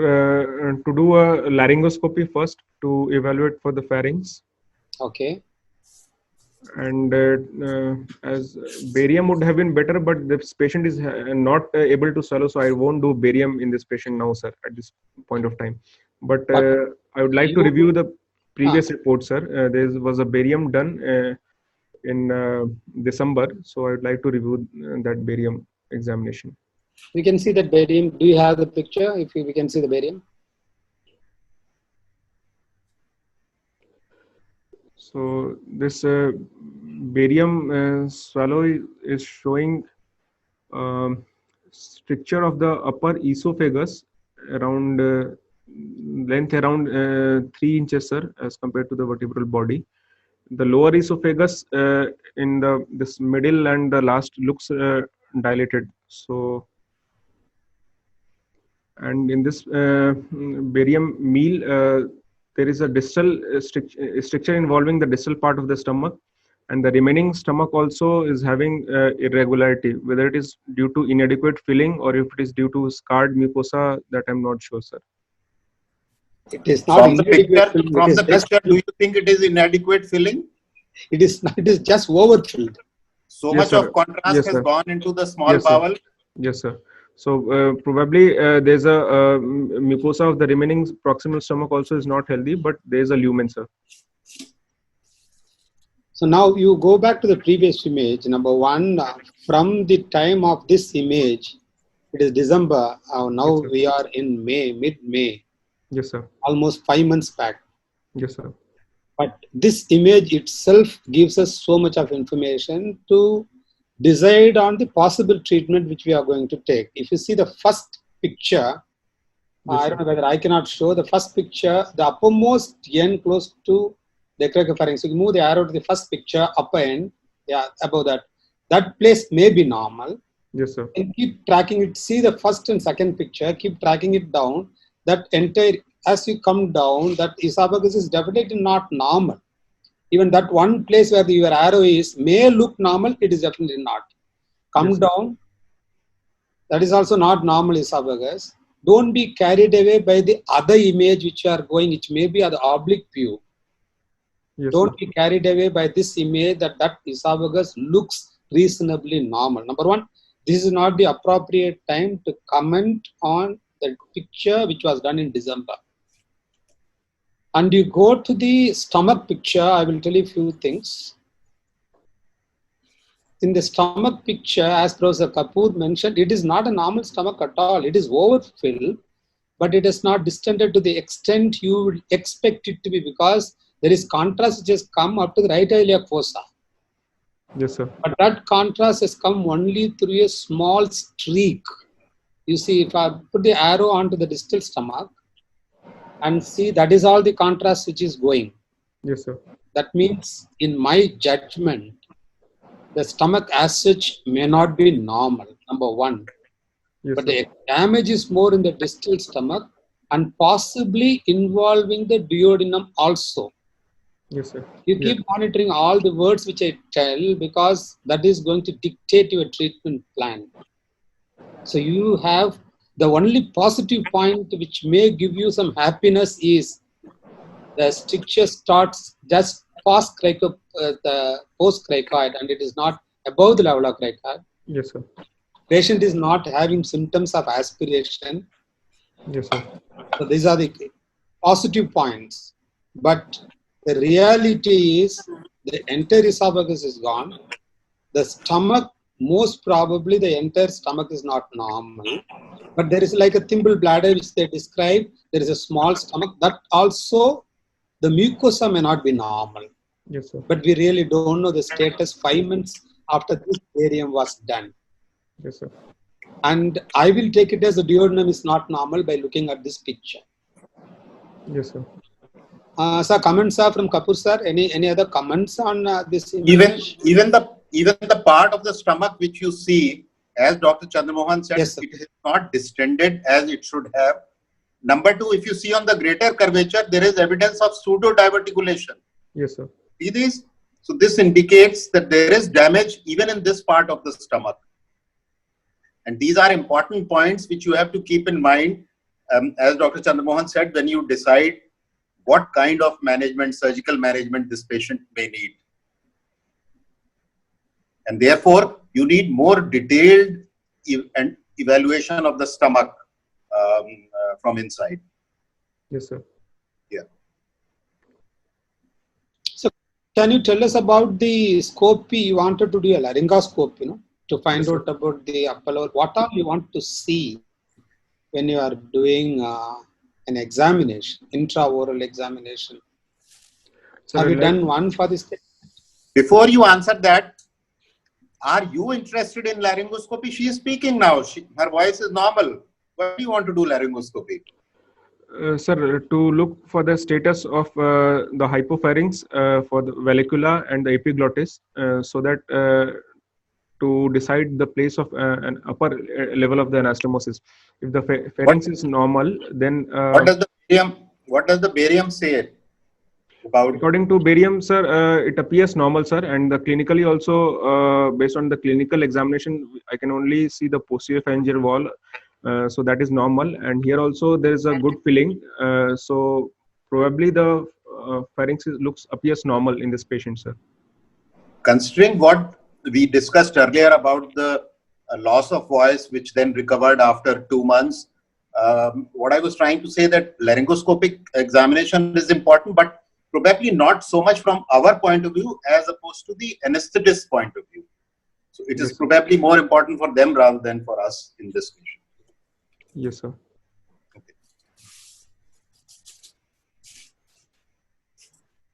to do a laryngoscopy first to evaluate for the pharynx. Okay. And as barium would have been better, but this patient is not able to swallow, so I won't do barium in this patient now, sir, at this point of time. But I would like to review the previous report, sir. There was a barium done in December, so I would like to review that barium examination. We can see that barium. Do you have the picture? If we can see the barium. So this barium swallow is showing stricture of the upper esophagus around length around 3 inches, sir, as compared to the vertebral body. The lower esophagus in this middle and the last looks dilated. So, and in this barium meal, there is a distal stricture involving the distal part of the stomach, and the remaining stomach also is having irregularity. Whether it is due to inadequate filling or if it is due to scarred mucosa, that I'm not sure, sir. It is not From the inadequate picture, filling. do you think it is inadequate filling? It is not. It is just overfilled. So Yes, much sir. of contrast Yes, has sir. gone into the small Yes, sir. bowel. Yes, sir. So probably there's a mucosa of the remaining proximal stomach also is not healthy, but there's a lumen, sir. So now you go back to the previous image. Number one, from the time of this image, it is December. Now Yes, sir. we are in May, mid-May, Yes, sir. almost 5 months back. Yes, sir. But this image itself gives us so much of information to decide on the possible treatment which we are going to take. If you see the first picture, Yes, I sir. don't know whether I cannot show the first picture, the uppermost end close to the ectopharynx. So you move the arrow to the first picture, upper end, yeah, above that. That place may be normal. Yes, sir. And keep tracking it. See the first and second picture, keep tracking it down. That entire, as you come down, that esophagus is definitely not normal. Even that one place where your arrow is may look normal, it is definitely not. Come Yes, sir. down, that is also not normal esophagus. Don't be carried away by the other image which you are going, which may be at the oblique view. Yes, Don't sir. be carried away by this image that esophagus looks reasonably normal. Number one, this is not the appropriate time to comment on the picture which was done in December. And you go to the stomach picture, I will tell you a few things. In the stomach picture, as Professor Kapoor mentioned, it is not a normal stomach at all. It is overfilled, but it is not distended to the extent you would expect it to be, because there is contrast which has come up to the right iliac fossa. Yes, sir. But that contrast has come only through a small streak. You see, if I put the arrow onto the distal stomach and see, that is all the contrast which is going. Yes, sir. That means, in my judgment, the stomach as such may not be normal, number one. Yes, But sir. the damage is more in the distal stomach and possibly involving the duodenum also. Yes, sir. You Yeah. keep monitoring all the words which I tell, because that is going to dictate your treatment plan. So you have the only positive point which may give you some happiness is the stricture starts just past the post-cricoid, and it is not above the level of cricoid. Yes, sir. Patient is not having symptoms of aspiration. Yes, sir. So these are the positive points. But the reality is the entire esophagus is gone. The stomach, most probably the entire stomach is not normal. But there is like a thimble bladder which they describe. There is a small stomach. That also, the mucosa may not be normal. Yes, sir. But we really don't know the status 5 months after this barium was done. Yes, sir. And I will take it as the duodenum is not normal by looking at this picture. Yes, sir. Sir, comments are from Kapoor sir. Any other comments on this image? Even the part of the stomach which you see, as Dr. Chandramohan said, Yes, sir. it is not distended as it should have. Number two, if you see on the greater curvature, there is evidence of pseudo diverticulation. Yes, sir. See this? So this indicates that there is damage even in this part of the stomach. And these are important points which you have to keep in mind, as Dr. Chandramohan said, when you decide what kind of management, surgical management, this patient may need. And therefore, you need more detailed and evaluation of the stomach from inside. Yes, sir. Yeah. So can you tell us about the scope? You wanted to do a laryngoscope, to find Yes, out about the upper lower. What all you want to see when you are doing an examination, intraoral examination? Sir, Have you like- done one for this? Before you answer that, are you interested in laryngoscopy? She is speaking now. Her voice is normal. Why do you want to do laryngoscopy? Sir, to look for the status of the hypopharynx for the vallecula and the epiglottis, so that to decide the place of an upper level of the anastomosis. If the pharynx is normal, then What does the barium say about? according to barium, sir, it appears normal, sir, and the clinically also, based on the clinical examination, I can only see the posterior pharyngeal wall, so that is normal. And here also there is a good filling, so probably the pharynx appears normal in this patient, sir. Considering what we discussed earlier about the loss of voice, which then recovered after 2 months, what I was trying to say that laryngoscopic examination is important, but probably not so much from our point of view as opposed to the anesthetist's point of view. So it is Yes, probably more important for them rather than for us in this patient. Yes, sir.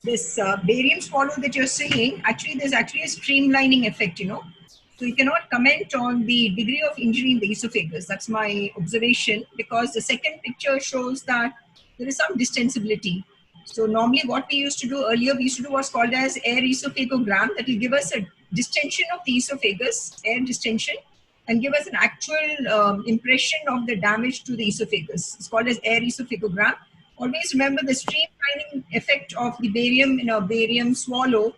This barium swallow that you're saying, actually, there's actually a streamlining effect, So you cannot comment on the degree of injury in the esophagus. That's my observation, because the second picture shows that there is some distensibility. So normally what we used to do earlier, we used to do what's called as air esophagogram, that will give us a distension of the esophagus, air distension, and give us an actual impression of the damage to the esophagus. It's called as air esophagogram. Always remember the streamlining effect of the barium in a barium swallow,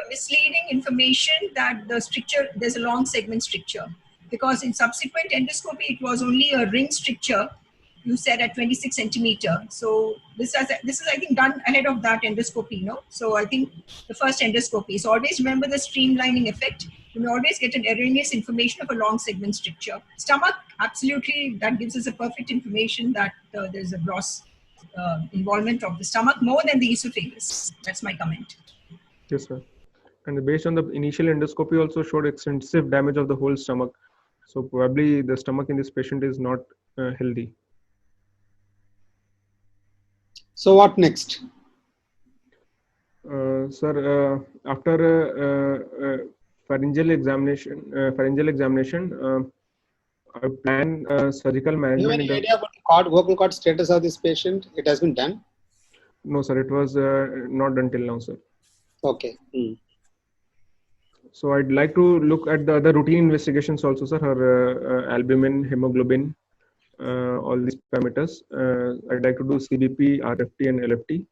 misleading information that the stricture, there's a long segment stricture. Because in subsequent endoscopy, it was only a ring stricture, you said at 26 centimeter. So this is, I think, done ahead of that endoscopy, So I think the first endoscopy. So always remember the streamlining effect. You may always get an erroneous information of a long segment stricture. Stomach, absolutely, that gives us a perfect information that there's a gross involvement of the stomach more than the esophagus. That's my comment. Yes, sir. And based on the initial endoscopy also showed extensive damage of the whole stomach. So probably the stomach in this patient is not healthy. So what next? Sir, after pharyngeal examination, I plan surgical Do you management. have any idea about the vocal cord status of this patient? It has been done? No, sir, it was not done till now, sir. Okay. So I'd like to look at the other routine investigations also, sir. Her albumin, hemoglobin, all these parameters. I'd like to do CBP, RFT, and LFT.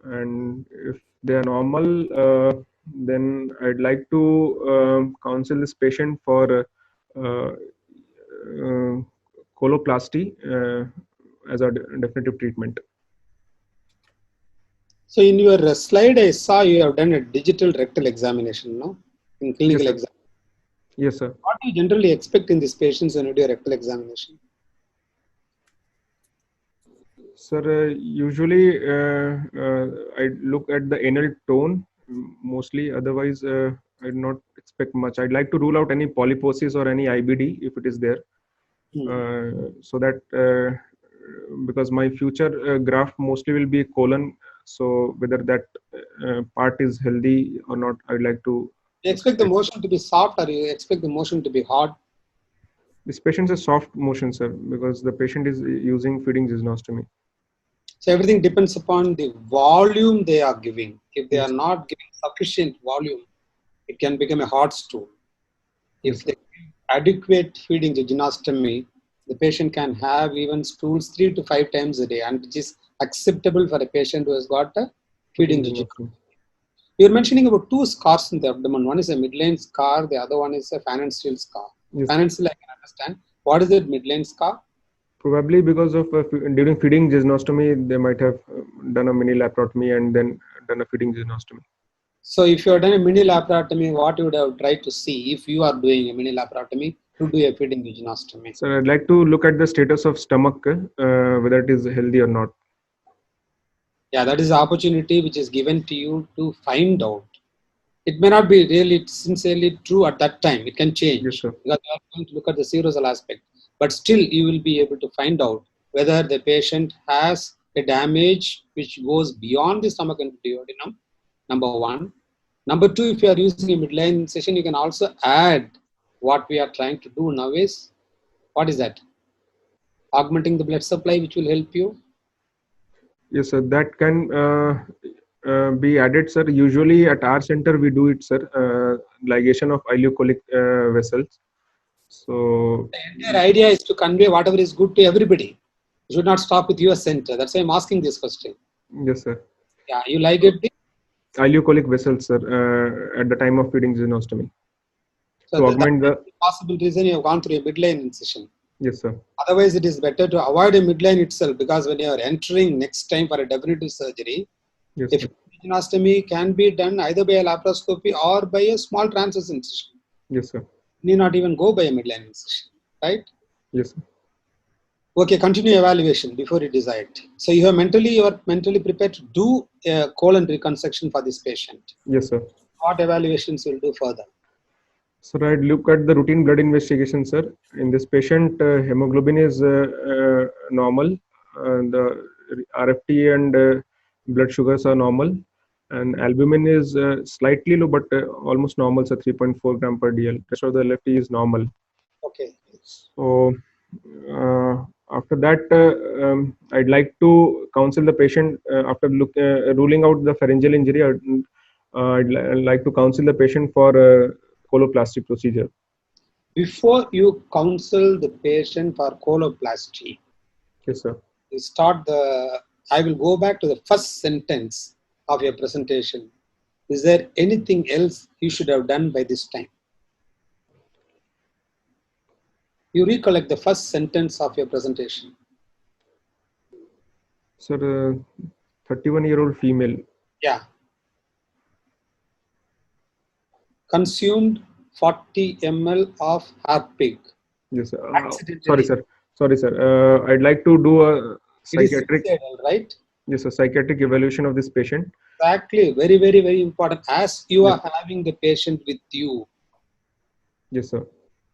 And if they are normal, then I'd like to counsel this patient for coloplasty as a definitive treatment. So in your slide, I saw you have done a digital rectal examination, no? In clinical Yes, exam. Yes, sir. What do you generally expect in these patients when you do a rectal examination? Sir, usually I look at the anal tone mostly. Otherwise, I do not expect much. I'd like to rule out any polyposis or any IBD if it is there, so that because my future graft mostly will be colon. So whether that part is healthy or not, I'd like to. You expect the motion to be soft or you expect the motion to be hard? This patient is soft motion, sir, because the patient is using feeding zynostomy. So everything depends upon the volume they are giving. If they are not giving sufficient volume, it can become a hard stool. If they give adequate feeding zynostomy, the patient can have even stools 3 to 5 times a day, and which is acceptable for a patient who has got a feeding zynostomy. You're mentioning about 2 scars in the abdomen. One is a midline scar, the other one is a phalansteal scar. Yes. Phalansteal, I can understand. What is that midline scar? Probably because of during feeding zynostomy, they might have done a mini laparotomy and then done a feeding zynostomy. So if you have done a mini laparotomy, what you would have tried to see if you are doing a mini laparotomy to do a feeding vaginestomy? So I'd like to look at the status of stomach, whether it is healthy or not. Yeah, that is the opportunity which is given to you to find out. It may not be really sincerely true at that time. It can change Yes, sir. because you are going to look at the serosal aspect. But still, you will be able to find out whether the patient has a damage which goes beyond the stomach and duodenum. Number one. Number two, if you are using a midline incision, you can also add what we are trying to do now is, what is that? Augmenting the blood supply, which will help you. Yes, sir. That can be added, sir. Usually at our center we do it, sir. Ligation of ileocolic vessels. So The entire idea is to convey whatever is good to everybody. You should not stop with your center. That's why I'm asking this question. yes, sir. Yeah, you like it? Ileocolic vessels, sir, at the time of feeding gynostomy. So To that augment is the the possible reason you have gone through a midline incision. yes, sir. Otherwise, it is better to avoid a midline itself because when you are entering next time for a definitive surgery, Yes, if sir. gynostomy can be done either by a laparoscopy or by a small transverse incision. Yes, sir. Need not even go by a midline incision, right? Yes, sir. Okay, continue evaluation before you decide. So you are mentally prepared to do a colon reconstruction for this patient. Yes, sir. What evaluations will do further? So I'd look at the routine blood investigation, sir. In this patient, hemoglobin is normal. The RFT and blood sugars are normal, and albumin is slightly low, but almost normal, so 3.4 gram per dl. Rest of the LFT is normal. Okay. So after that, I'd like to counsel the patient after ruling out the pharyngeal injury. I'd like to counsel the patient for coloplasty procedure. Before you counsel the patient for coloplasty, Yes, sir. you start the. I will go back to the first sentence of your presentation. Is there anything else you should have done by this time? You recollect the first sentence of your presentation. Sir, 31-year-old female. Yeah. Consumed 40 ml of Harpic. Yes, sir. Accidentally. Sorry, sir. I'd like to do a psychiatric. It is suicidal, right? Yes, a psychiatric evaluation of this patient. Exactly. Very, very, very important. As you are having the patient with you, Yes, sir.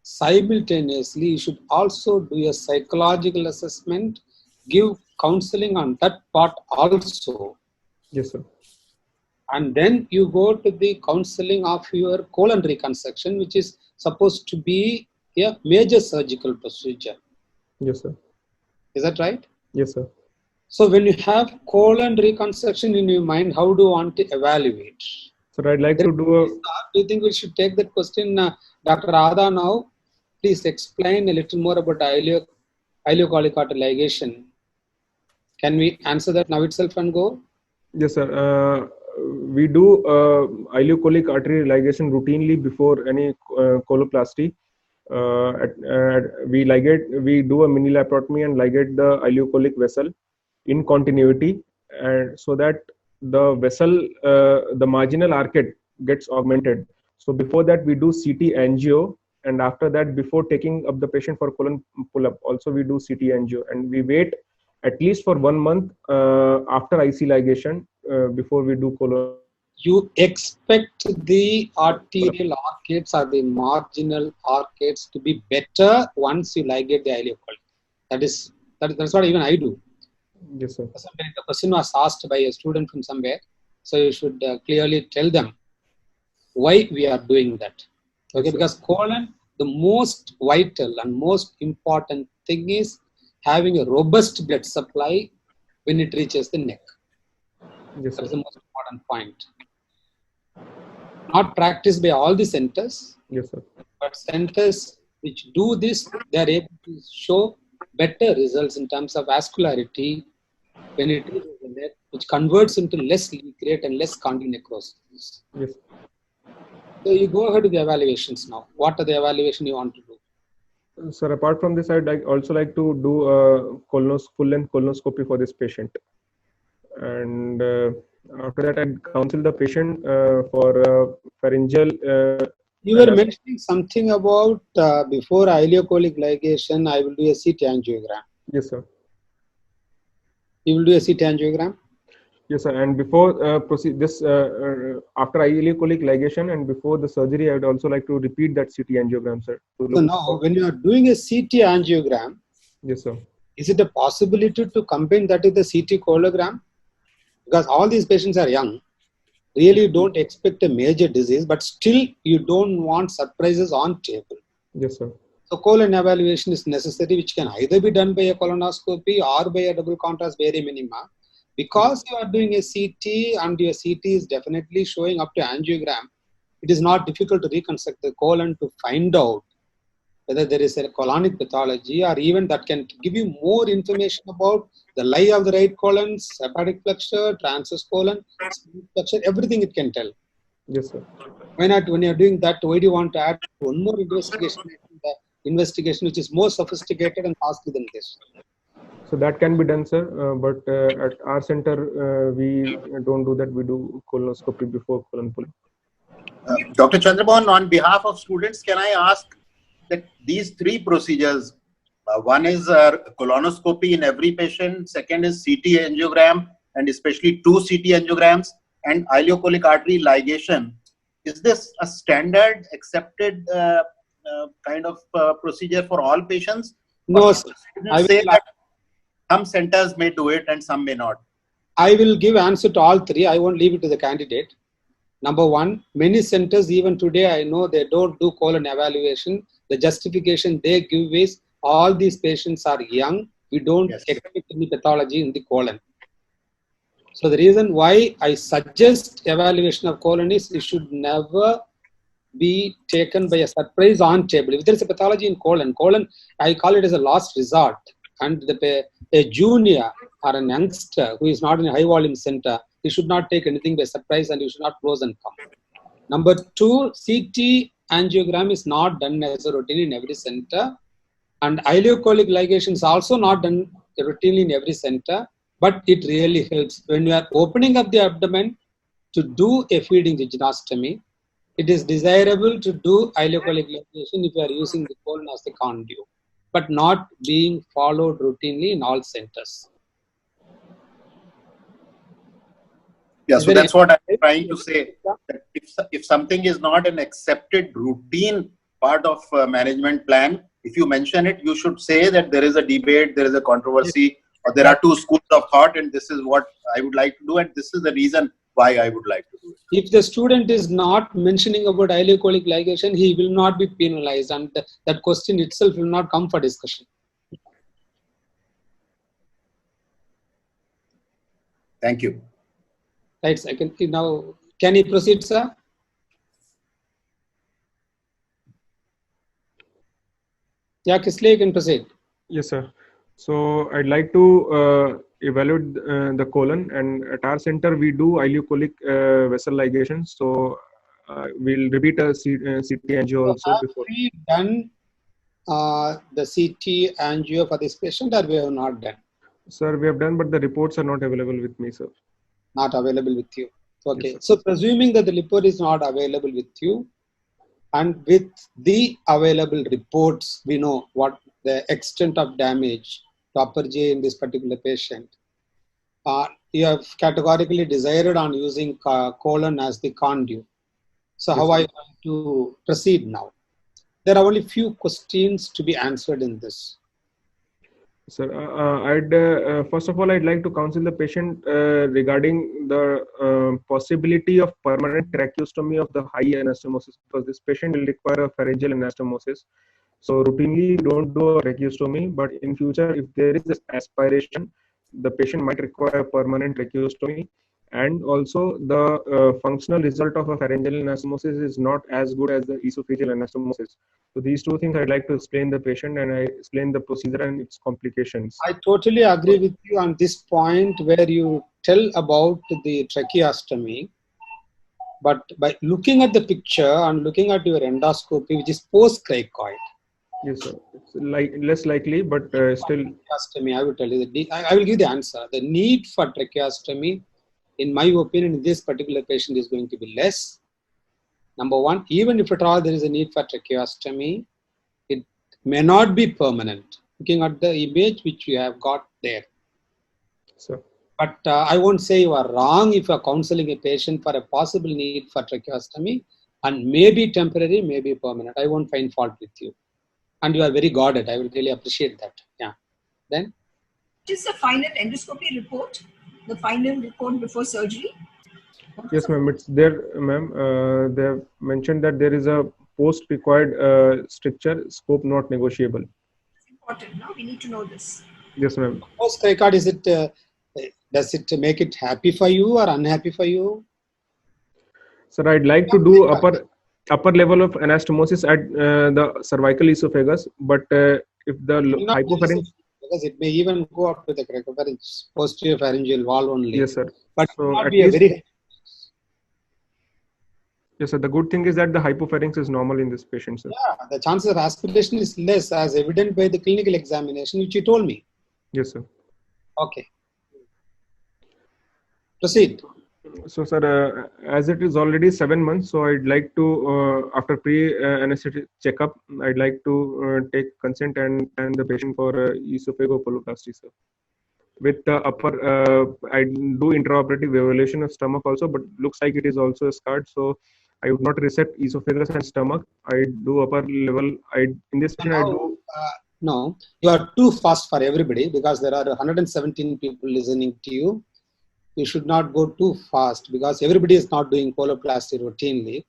simultaneously, you should also do a psychological assessment, give counseling on that part also. Yes, sir. And then you go to the counseling of your colon reconstruction, which is supposed to be a major surgical procedure. Yes, sir. Is that right? Yes, sir. So when you have colon reconstruction in your mind, how do you want to evaluate? Sir, I'd like to do a. Do you think we should take that question, Dr. Radha, now? Please explain a little more about ileocolic artery ligation. Can we answer that now itself and go? Yes, sir. We do ileocolic artery ligation routinely before any coloplasty. We do a mini laparotomy and ligate the ileocolic vessel in continuity, and so that the vessel, the marginal arcade gets augmented. So before that, we do CT angio, and after that, before taking up the patient for colon pull-up, also we do CT angio, and we wait at least for 1 month after IC ligation before we do colon. You expect the arterial arcades or the marginal arcades to be better once you ligate the ileocolic. That's what even I do. Yes, sir. The question was asked by a student from somewhere, so you should clearly tell them why we are doing that. Okay, because colon, the most vital and most important thing is having a robust blood supply when it reaches the neck. Yes, That's sir. the most important point. Not practiced by all the centers, Yes, sir. but centers which do this, they are able to show better results in terms of vascularity when it reaches the neck, which converts into less leak rate and less condylar necrosis. Yes. So you go ahead with the evaluations now. What are the evaluation you want to do? Sir, apart from this, I'd also like to do a full-length colonoscopy for this patient. And After that, I counsel the patient for pharyngeal. You were mentioning something about before ileocolic ligation, I will do a CT angiogram. Yes, sir. You will do a CT angiogram? Yes, sir. And before proceed this after ileocolic ligation and before the surgery, I would also like to repeat that CT angiogram, sir. So now, when you are doing a CT angiogram, yes, sir. is it a possibility to combine that with the CT cologram? Because all these patients are young, really don't expect a major disease, but still you don't want surprises on table. Yes, sir. So colon evaluation is necessary, which can either be done by a colonoscopy or by a double contrast barium enema. Because you are doing a CT and your CT is definitely showing up to angiogram, it is not difficult to reconstruct the colon to find out whether there is a colonic pathology, or even that can give you more information about the lie of the right colon, hepatic flexure, transverse colon, smooth flexure, everything it can tell. Yes, sir. Why not, when you're doing that, why do you want to add one more investigation, the investigation which is more sophisticated and costly than this? So that can be done, sir. But at our center, we don't do that. We do colonoscopy before colon pulling. Dr. Chandramohan, on behalf of students, can I ask that these three procedures, one is colonoscopy in every patient, second is CT angiogram, and especially 2 CT angiograms, and ileocolic artery ligation. Is this a standard accepted kind of procedure for all patients? No, sir. I will say that some centers may do it and some may not. I will give answer to all three. I won't leave it to the candidate. Number one, many centers even today, I know they don't do colon evaluation. The justification they give is all these patients are young. We don't expect any pathology in the colon. So the reason why I suggest evaluation of colon is it should never be taken by a surprise on table. If there is a pathology in colon, I call it as a last resort. And a junior or an youngster who is not in a high volume center, he should not take anything by surprise and you should not close and come. Number two, CT angiogram is not done as a routine in every center. And ileocolic ligation is also not done routinely in every center, but it really helps. When you are opening up the abdomen to do a feeding jejunostomy, it is desirable to do ileocolic ligation if you are using the colon as the conduit, but not being followed routinely in all centers. Yeah, so that's what I'm trying to say. That if something is not an accepted routine part of management plan, if you mention it, you should say that there is a debate, there is a controversy, or there are two schools of thought, and this is what I would like to do, and this is the reason why I would like to do it. If the student is not mentioning about ileocolic ligation, he will not be penalized, and that question itself will not come for discussion. Thank you. Right, I can now. Can you proceed, sir? Yeah, Kisley, you can proceed. Yes, sir. So I'd like to evaluate the colon, and at our center we do ileocolic vessel ligation. So we'll repeat a CT angio also. Have before. we done the CT angio for this patient, or we have not done? Sir, we have done, but the reports are not available with me, sir. Not available with you. Okay. Yes, so presuming that the report is not available with you, and with the available reports, we know what the extent of damage to upper GI in this particular patient. You have categorically decided on using colon as the conduit. So Yes, how sir. are you going to proceed now? There are only few questions to be answered in this. Sir, first of all, I'd like to counsel the patient regarding the possibility of permanent tracheostomy of the high anastomosis, because this patient will require a pharyngeal anastomosis. So routinely don't do a tracheostomy, but in future, if there is this aspiration, the patient might require a permanent tracheostomy. And also the functional result of a pharyngeal anastomosis is not as good as the esophageal anastomosis. So these two things I'd like to explain the patient, and I explain the procedure and its complications. I totally agree with you on this point where you tell about the tracheostomy. But by looking at the picture and looking at your endoscopy, which is post-cricoid. Yes, sir. It's less likely, but still. Tracheostomy, I will tell you. I will give the answer. The need for tracheostomy in my opinion, this particular patient is going to be less. Number one, even if at all there is a need for tracheostomy, it may not be permanent. Looking at the image which you have got there. So, But I won't say you are wrong if you are counseling a patient for a possible need for tracheostomy and maybe temporary, maybe permanent. I won't find fault with you. And you are very guarded. I will really appreciate that. Yeah. Then? What is the final endoscopy report? The final report before surgery? yes, ma'am, it's there, ma'am. They have mentioned that there is a post-required stricture, scope not negotiable. It's important, no? We need to know this. Yes, ma'am. Post record, is it, does it make it happy for you or unhappy for you? Sir, I'd like to do upper level of anastomosis at the cervical esophagus, but if the Not hypopharynx, because it may even go up to the cricopharynx, posterior pharyngeal wall only. yes, sir. But it So will not at be a least, very. yes, sir. The good thing is that the hypopharynx is normal in this patient, sir. Yeah, the chances of aspiration is less as evident by the clinical examination, which you told me. Yes, sir. Okay. Proceed. So, sir, as it is already 7 months, so I'd like to, after pre-anesthetic checkup, I'd like to take consent and the patient for esophagocoloplasty, sir. With the upper, I do intraoperative evaluation of stomach also, but looks like it is also scarred. So I would not resect esophagus and stomach. I do upper level. In this patient, I do. No, you are too fast for everybody because there are 117 people listening to you. You should not go too fast because everybody is not doing coloplasty routinely.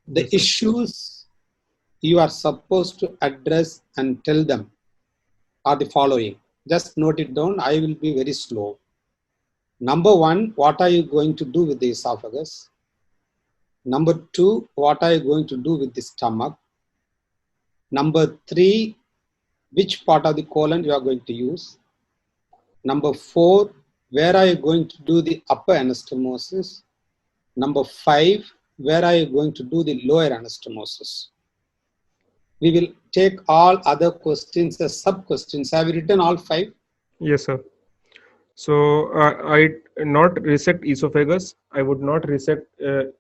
The issues you are supposed to address and tell them are the following. Just note it down. I will be very slow. Number one, what are you going to do with the esophagus? Number two, what are you going to do with the stomach? Number three, which part of the colon you are going to use? Number four, where are you going to do the upper anastomosis? Number five, where are you going to do the lower anastomosis? We will take all other questions as sub-questions. Have you written all five? Yes, sir. So I not resect esophagus. I would not resect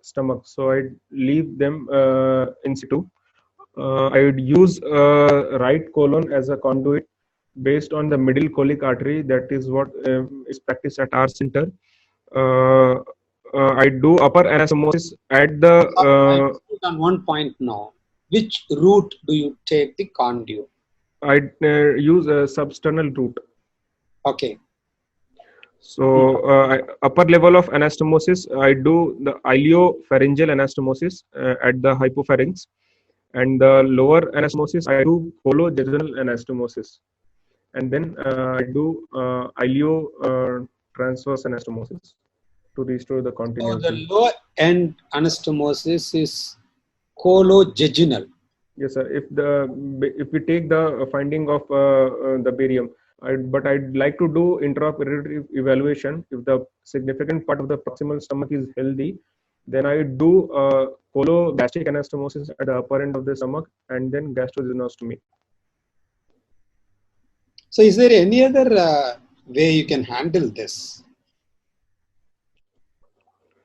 stomach. So I leave them in situ. I would use right colon as a conduit based on the middle colic artery. That is what is practiced at our center. I do upper anastomosis at the. On one point now, which route do you take the conduit? I use a substernal route. Okay. So upper level of anastomosis, I do the ileopharyngeal anastomosis at the hypopharynx, and the lower anastomosis I do colojejunal anastomosis, and then I do ileo transverse anastomosis to restore the So continuity. the lower end anastomosis is colojejunal. Yes, sir. If we take the finding of the barium, but I'd like to do intraoperative evaluation. If the significant part of the proximal stomach is healthy, then I do cologastric anastomosis at the upper end of the stomach and then gastrogynostomy. So is there any other way you can handle this?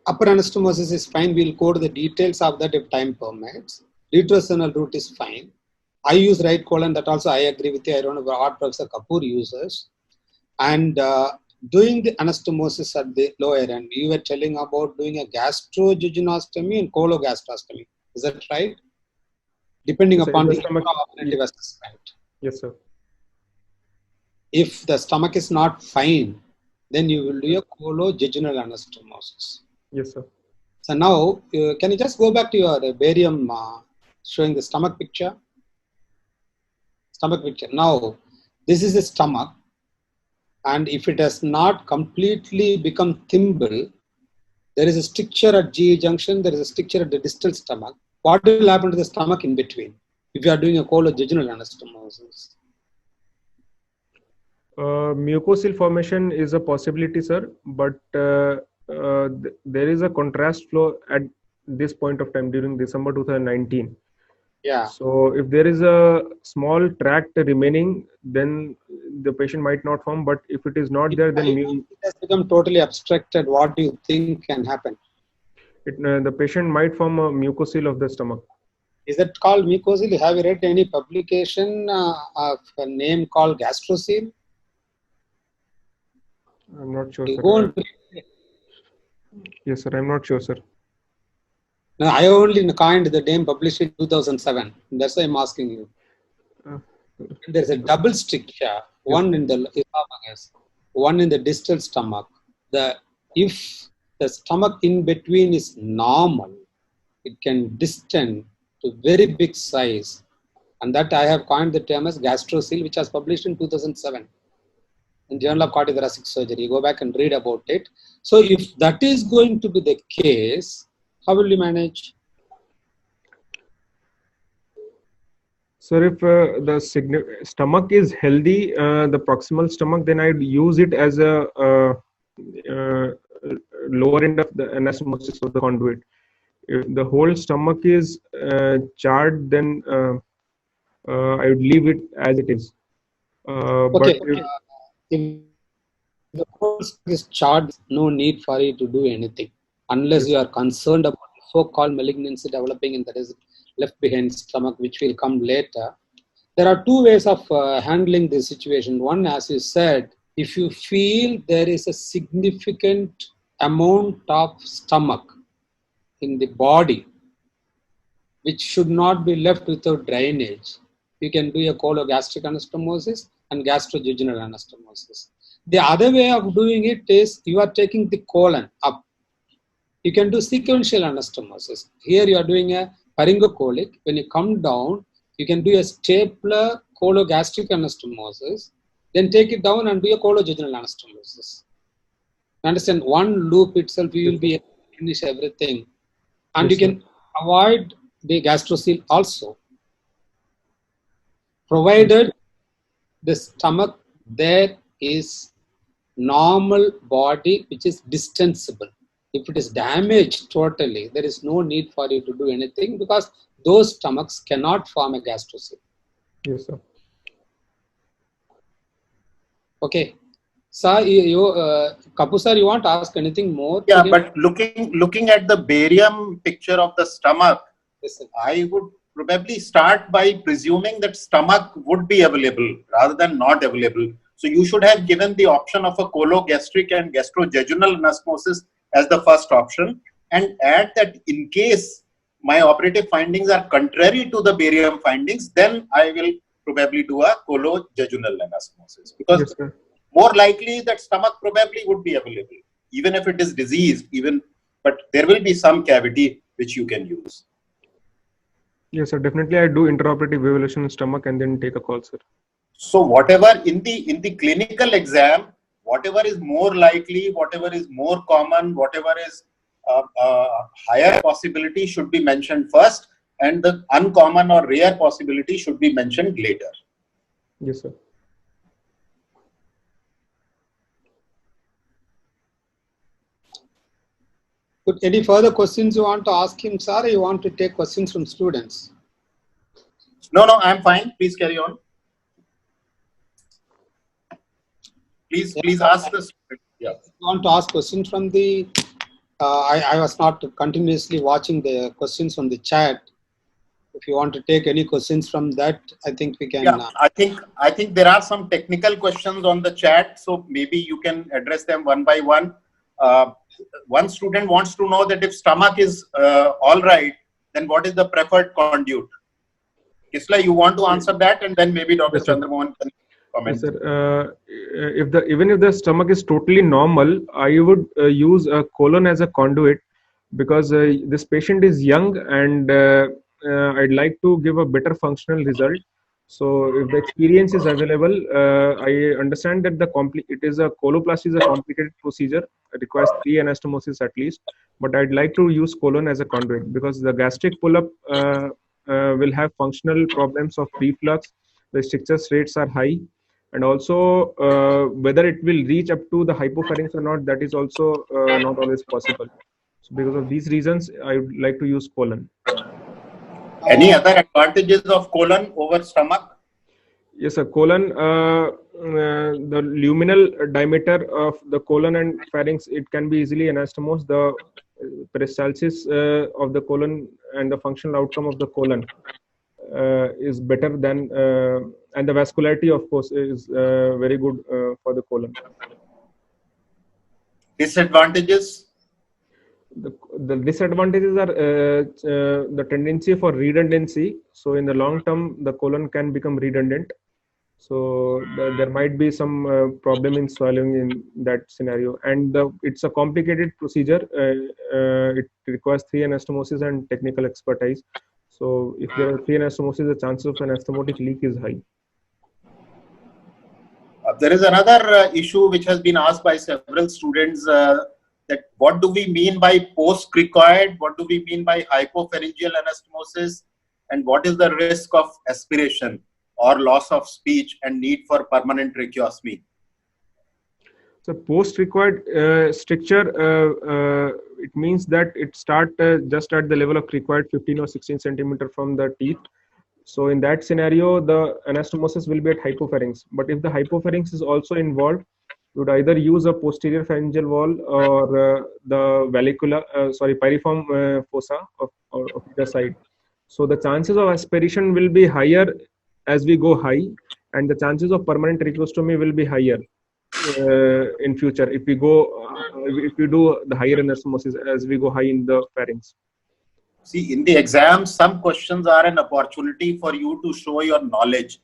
Upper anastomosis is fine. We'll go to the details of that if time permits. Retrosternal route is fine. I use right colon. That also I agree with you. I don't know what Professor Kapoor uses. And doing the anastomosis at the lower end, you were telling about doing a gastrojejunostomy and cologastrostomy. Is that right? Depending Yes, upon the stomach, intraoperative assessment. yes, sir. If the stomach is not fine, then you will do a colojejunal anastomosis. Yes, sir. So now, can you just go back to your barium showing the stomach picture? Stomach picture. Now, this is the stomach. And if it has not completely become thimble, there is a stricture at GE junction, there is a stricture at the distal stomach. What will happen to the stomach in between if you are doing a colojejunal anastomosis? Mucocele formation is a possibility, sir, but there is a contrast flow at this point of time during December 2019. Yeah. So if there is a small tract remaining, then the patient might not form. But if it is not there, then It has become totally obstructed. What do you think can happen? the patient might form a mucocele of the stomach. Is that called mucocele? Have you read any publication of a name called gastrocele? I'm not sure, You sir. go and Yes, sir. I'm not sure, sir. no, I only coined the name published in 2007. That's why I'm asking you. Uh, There's a double stricture, one in the esophagus, one in the distal stomach. If the stomach in between is normal, it can distend to very big size. And that I have coined the term as gastrocele, which was published in 2007 in Journal of Cardiothoracic Surgery. Go back and read about it. So if that is going to be the case, how will you manage? Sir, if the stomach is healthy, the proximal stomach, then I'd use it as a lower end of the anastomosis of the conduit. If the whole stomach is charred, then I would leave it as it is. Okay. But If the whole stomach is charged, no need for you to do anything unless you are concerned about the so-called malignancy developing in the left behind stomach, which will come later. There are two ways of handling this situation. One, as you said, if you feel there is a significant amount of stomach in the body which should not be left without drainage, you can do a cologastric anastomosis and gastrojejunal anastomosis. The other way of doing it is you are taking the colon up. You can do sequential anastomosis. Here you are doing a paryngocolic. When you come down, you can do a stapler cologastric anastomosis, then take it down and do a colojejunal anastomosis. Understand? One loop itself, you will be able to finish everything. And Yes, you can avoid the gastrocele also, provided the stomach there is normal body which is distensible. If it is damaged totally, there is no need for you to do anything because those stomachs cannot form a gastrocele. yes, sir. Okay. Sir, Kapoor sir, you want to ask anything more? Yeah, but looking at the barium picture of the stomach, Yes, sir. I would probably start by presuming that stomach would be available rather than not available. So you should have given the option of a cologastric and gastrojejunal anastomosis as the first option, and add that in case my operative findings are contrary to the barium findings, then I will probably do a colojejunal anastomosis, because Yes, sir. more likely that stomach probably would be available, even if it is diseased, but there will be some cavity which you can use. Yes, sir. Definitely, I do intraoperative evaluation in stomach and then take a call, sir. So whatever in the clinical exam, whatever is more likely, whatever is more common, whatever is higher possibility should be mentioned first, and the uncommon or rare possibility should be mentioned later. Yes, sir. Good. Any further questions you want to ask him, sir, or you want to take questions from students? No, I'm fine. Please carry on. Please ask the student. Yeah. You want to ask questions from the I was not continuously watching the questions from the chat. If you want to take any questions from that, I think we can. Yeah, I think there are some technical questions on the chat, so maybe you can address them one by one. One student wants to know that if stomach is all right, then what is the preferred conduit? Kisla, you want to answer that, and then maybe Dr. Yes, sir. Chandramohan can comment. Yes, sir. Even if the stomach is totally normal, I would use a colon as a conduit, because this patient is young and I'd like to give a better functional result. So if the experience is available, I understand that coloplasty is a complicated procedure. It requires 3 anastomosis at least, but I'd like to use colon as a conduit, because the gastric pull-up will have functional problems of reflux. The stricture rates are high, and also whether it will reach up to the hypopharynx or not, that is also not always possible. So because of these reasons, I would like to use colon. Any other advantages of colon over stomach? Yes, sir. Colon, the luminal diameter of the colon and pharynx, it can be easily anastomosed. The peristalsis of the colon and the functional outcome of the colon is better than, and the vascularity, of course, is very good for the colon. Disadvantages? The disadvantages are the tendency for redundancy. So in the long term, the colon can become redundant. So there might be some problem in swallowing in that scenario, and it's a complicated procedure. It requires 3 anastomosis and technical expertise. So if there are 3 anastomosis, the chance of anastomotic leak is high. There is another issue which has been asked by several students, that what do we mean by post-cricoid, what do we mean by hypopharyngeal anastomosis, and what is the risk of aspiration or loss of speech and need for permanent tracheostomy? So post-cricoid stricture, it means that it starts just at the level of cricoid 15 or 16 centimeter from the teeth. So in that scenario, the anastomosis will be at hypopharynx. But if the hypopharynx is also involved, you would either use a posterior pharyngeal wall or the piriform fossa of either side. So the chances of aspiration will be higher as we go high, and the chances of permanent tracheostomy will be higher in future if we do the higher anastomosis as we go high in the pharynx. See, in the exam, some questions are an opportunity for you to show your knowledge.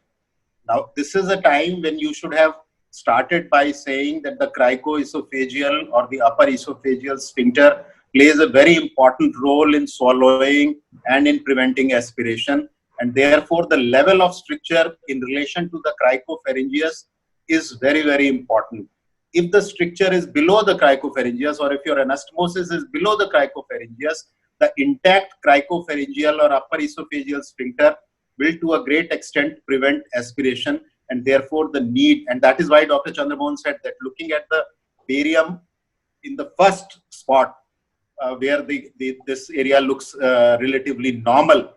Now, this is a time when you should have started by saying that the cricoesophageal or the upper esophageal sphincter plays a very important role in swallowing and in preventing aspiration. And therefore, the level of stricture in relation to the cricopharyngeus is very, very important. If the stricture is below the cricopharyngeus, or if your anastomosis is below the cricopharyngeus, the intact cricopharyngeal or upper esophageal sphincter will to a great extent prevent aspiration, and therefore the need, and that is why Dr. Chandramohan said that looking at the barium in the first spot where this area looks relatively normal,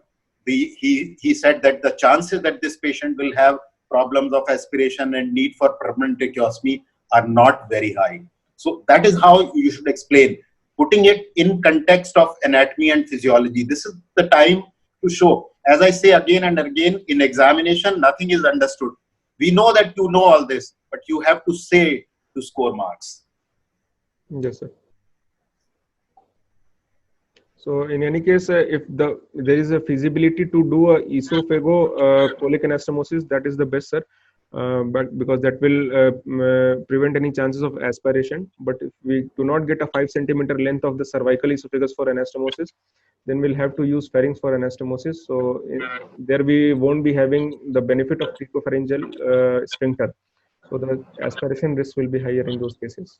he said that the chances that this patient will have problems of aspiration and need for permanent tracheostomy are not very high. So that is how you should explain, putting it in context of anatomy and physiology. This is the time to show. As I say again and again, in examination, nothing is understood. We know that you know all this, but you have to say to score marks. Yes, sir. So in any case, if there is a feasibility to do a esophago-colic anastomosis, that is the best, sir. But because that will prevent any chances of aspiration. But if we do not get a 5 centimeter length of the cervical esophagus for anastomosis, then we'll have to use pharynx for anastomosis. So there we won't be having the benefit of cricopharyngeal sphincter. So the aspiration risk will be higher in those cases.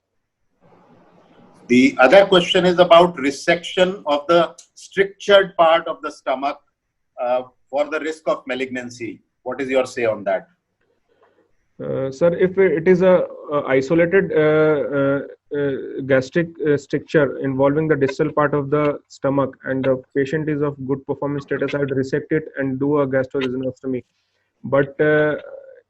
The other question is about resection of the strictured part of the stomach for the risk of malignancy. What is your say on that? Sir, if it is a isolated gastric stricture involving the distal part of the stomach and the patient is of good performance status, I would resect it and do a gastrojejunostomy. But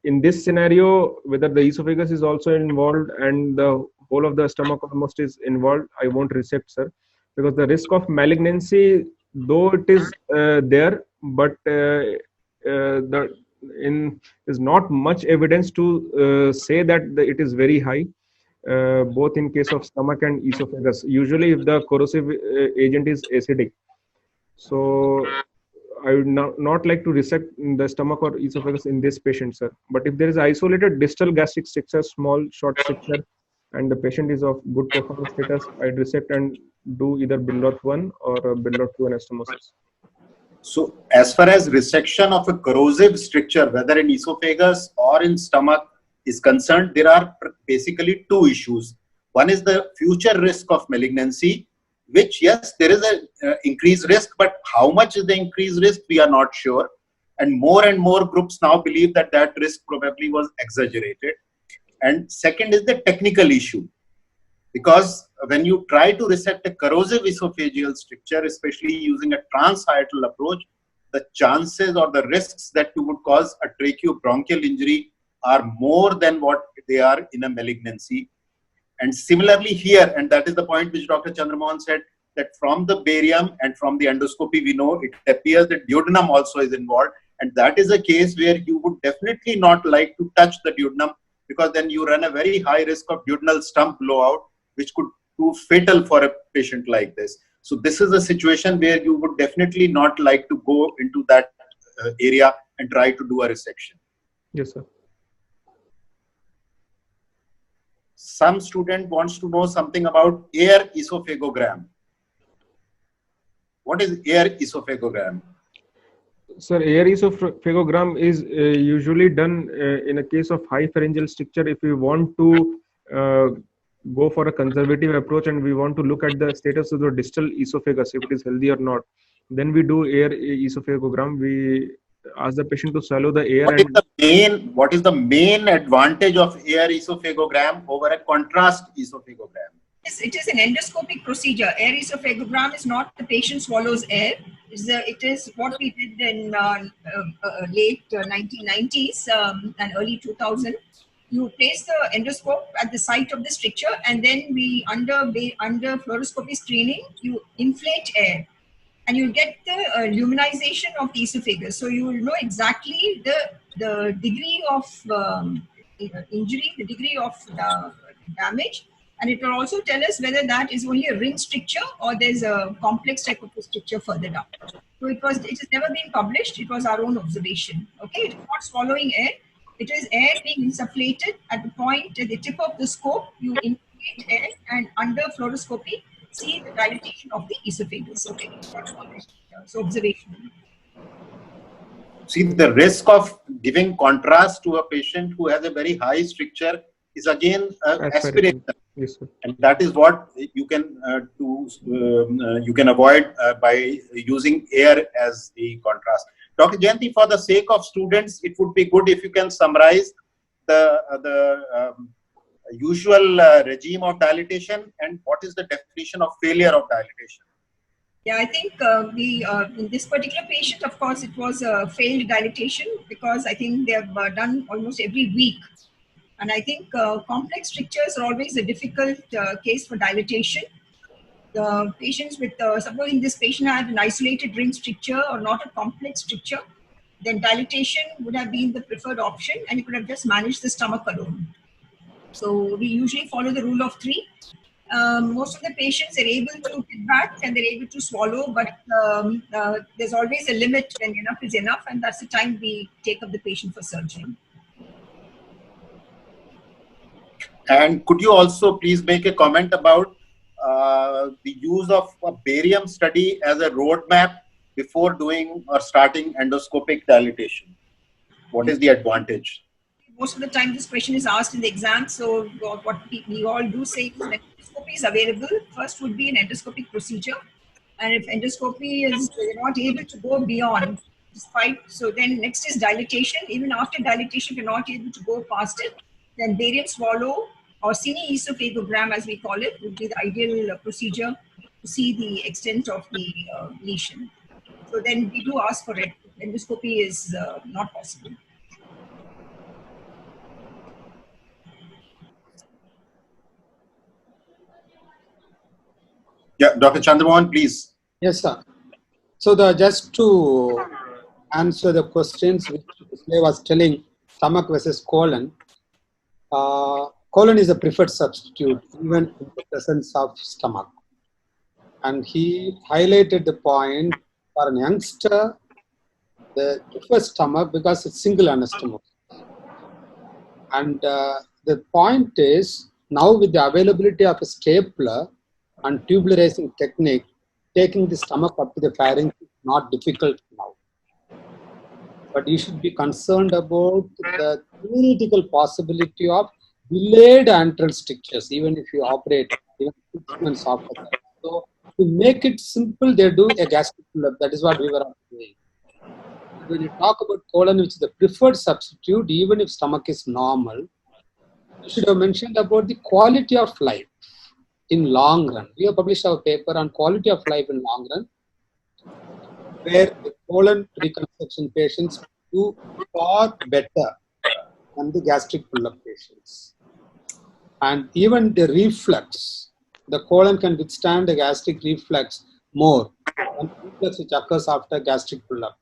in this scenario, whether the esophagus is also involved and the whole of the stomach almost is involved, I won't resect, sir, because the risk of malignancy, though it is there, but is not much evidence to say that it is very high, both in case of stomach and esophagus. Usually, if the corrosive agent is acidic, so I would not like to resect the stomach or esophagus in this patient, sir. But if there is isolated distal gastric stricture, small short stricture, and the patient is of good performance status, I'd resect and do either Billroth 1 or Billroth 2 anastomosis. So as far as resection of a corrosive stricture, whether in esophagus or in stomach is concerned, there are basically two issues. One is the future risk of malignancy, which yes, there is an increased risk, but how much is the increased risk, we are not sure. And more groups now believe that that risk probably was exaggerated. And second is the technical issue. Because when you try to resect a corrosive esophageal stricture, especially using a transhiatal approach, the chances or the risks that you would cause a tracheobronchial injury are more than what they are in a malignancy. And similarly here, and that is the point which Dr. Chandramohan said, that from the barium and from the endoscopy, we know it appears that duodenum also is involved. And that is a case where you would definitely not like to touch the duodenum, because then you run a very high risk of duodenal stump blowout, which could prove fatal for a patient like this. So this is a situation where you would definitely not like to go into that area and try to do a resection. Yes, sir. Some student wants to know something about air esophagogram. What is air esophagogram? Sir, air esophagogram is usually done in a case of high pharyngeal stricture. If we want to go for a conservative approach and we want to look at the status of the distal esophagus, if it is healthy or not, then we do air esophagogram. We ask the patient to swallow the air. What is the main advantage of air esophagogram over a contrast esophagogram? Yes, it is an endoscopic procedure. Air esophagogram is not the patient swallows air. It is what we did in late 1990s and early 2000. You place the endoscope at the site of the stricture, and then we under fluoroscopy screening, you inflate air, and you get the luminization of the esophagus. So you will know exactly the degree of injury, the degree of damage. And it will also tell us whether that is only a ring stricture or there's a complex type of a stricture further down. So it has never been published. It was our own observation. Okay, it's not swallowing air. It is air being insufflated at the point at the tip of the scope. You inflate air and under fluoroscopy see the dilatation of the esophagus. Okay, so observation. See, the risk of giving contrast to a patient who has a very high stricture is again aspiration. Yes, sir. And that is what you can you can avoid by using air as the contrast. Dr. Jayanti, for the sake of students, it would be good if you can summarize the usual regime of dilatation and what is the definition of failure of dilatation. Yeah, I think in this particular patient, of course, it was a failed dilatation because I think they have done almost every week. And I think complex strictures are always a difficult case for dilatation. The patients with, supposing this patient had an isolated ring stricture or not a complex stricture, then dilatation would have been the preferred option and you could have just managed the stomach alone. So we usually follow the rule of 3. Most of the patients are able to get back and they're able to swallow, but there's always a limit when enough is enough, and that's the time we take up the patient for surgery. And could you also please make a comment about the use of a barium study as a roadmap before doing or starting endoscopic dilatation? What is the advantage? Most of the time this question is asked in the exam. So what we all do say is endoscopy is available. First would be an endoscopic procedure. And if endoscopy is not able to go beyond, despite, so then next is dilatation. Even after dilatation, if you're not able to go past it, then barium swallow or cine esophagogram, as we call it, would be the ideal procedure to see the extent of the lesion. So then we do ask for it. Endoscopy is not possible. Yeah, Dr. Chandramohan, please. Yes, sir. So just to answer the questions which I was telling, stomach versus colon. Colon is a preferred substitute even in the presence of stomach. And he highlighted the point for an youngster, the preferred stomach because it's single anastomosis. And the point is, now with the availability of a stapler and tubularizing technique, taking the stomach up to the pharynx is not difficult now. But you should be concerned about the theoretical possibility of delayed antral strictures, even if you operate even 6 months after that. So to make it simple, they do a gastric pull-up. That is what we were doing. When you talk about colon, which is the preferred substitute, even if stomach is normal, you should have mentioned about the quality of life in long run. We have published our paper on quality of life in long run. where the colon reconstruction patients do far better than the gastric pull-up patients. And even the reflux, the colon can withstand the gastric reflux more than the reflux which occurs after gastric pull-up.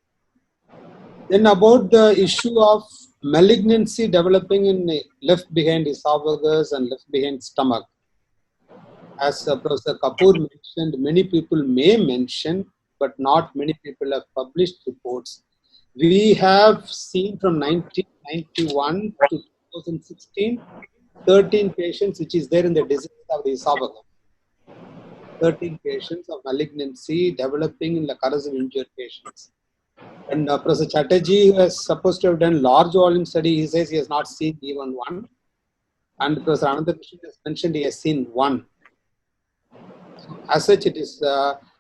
Then about the issue of malignancy developing in the left behind esophagus and left behind stomach. As Professor Kapoor mentioned, many people may mention, but not many people have published reports. We have seen from 1991 to 2016, 13 patients, which is there in the disease of the esophagus. 13 patients of malignancy developing in the corrosive injured patients. And Professor Chatterjee, who is supposed to have done large volume study, he says he has not seen even one. And Professor Anandakrishnan has mentioned he has seen one. So as such, it is,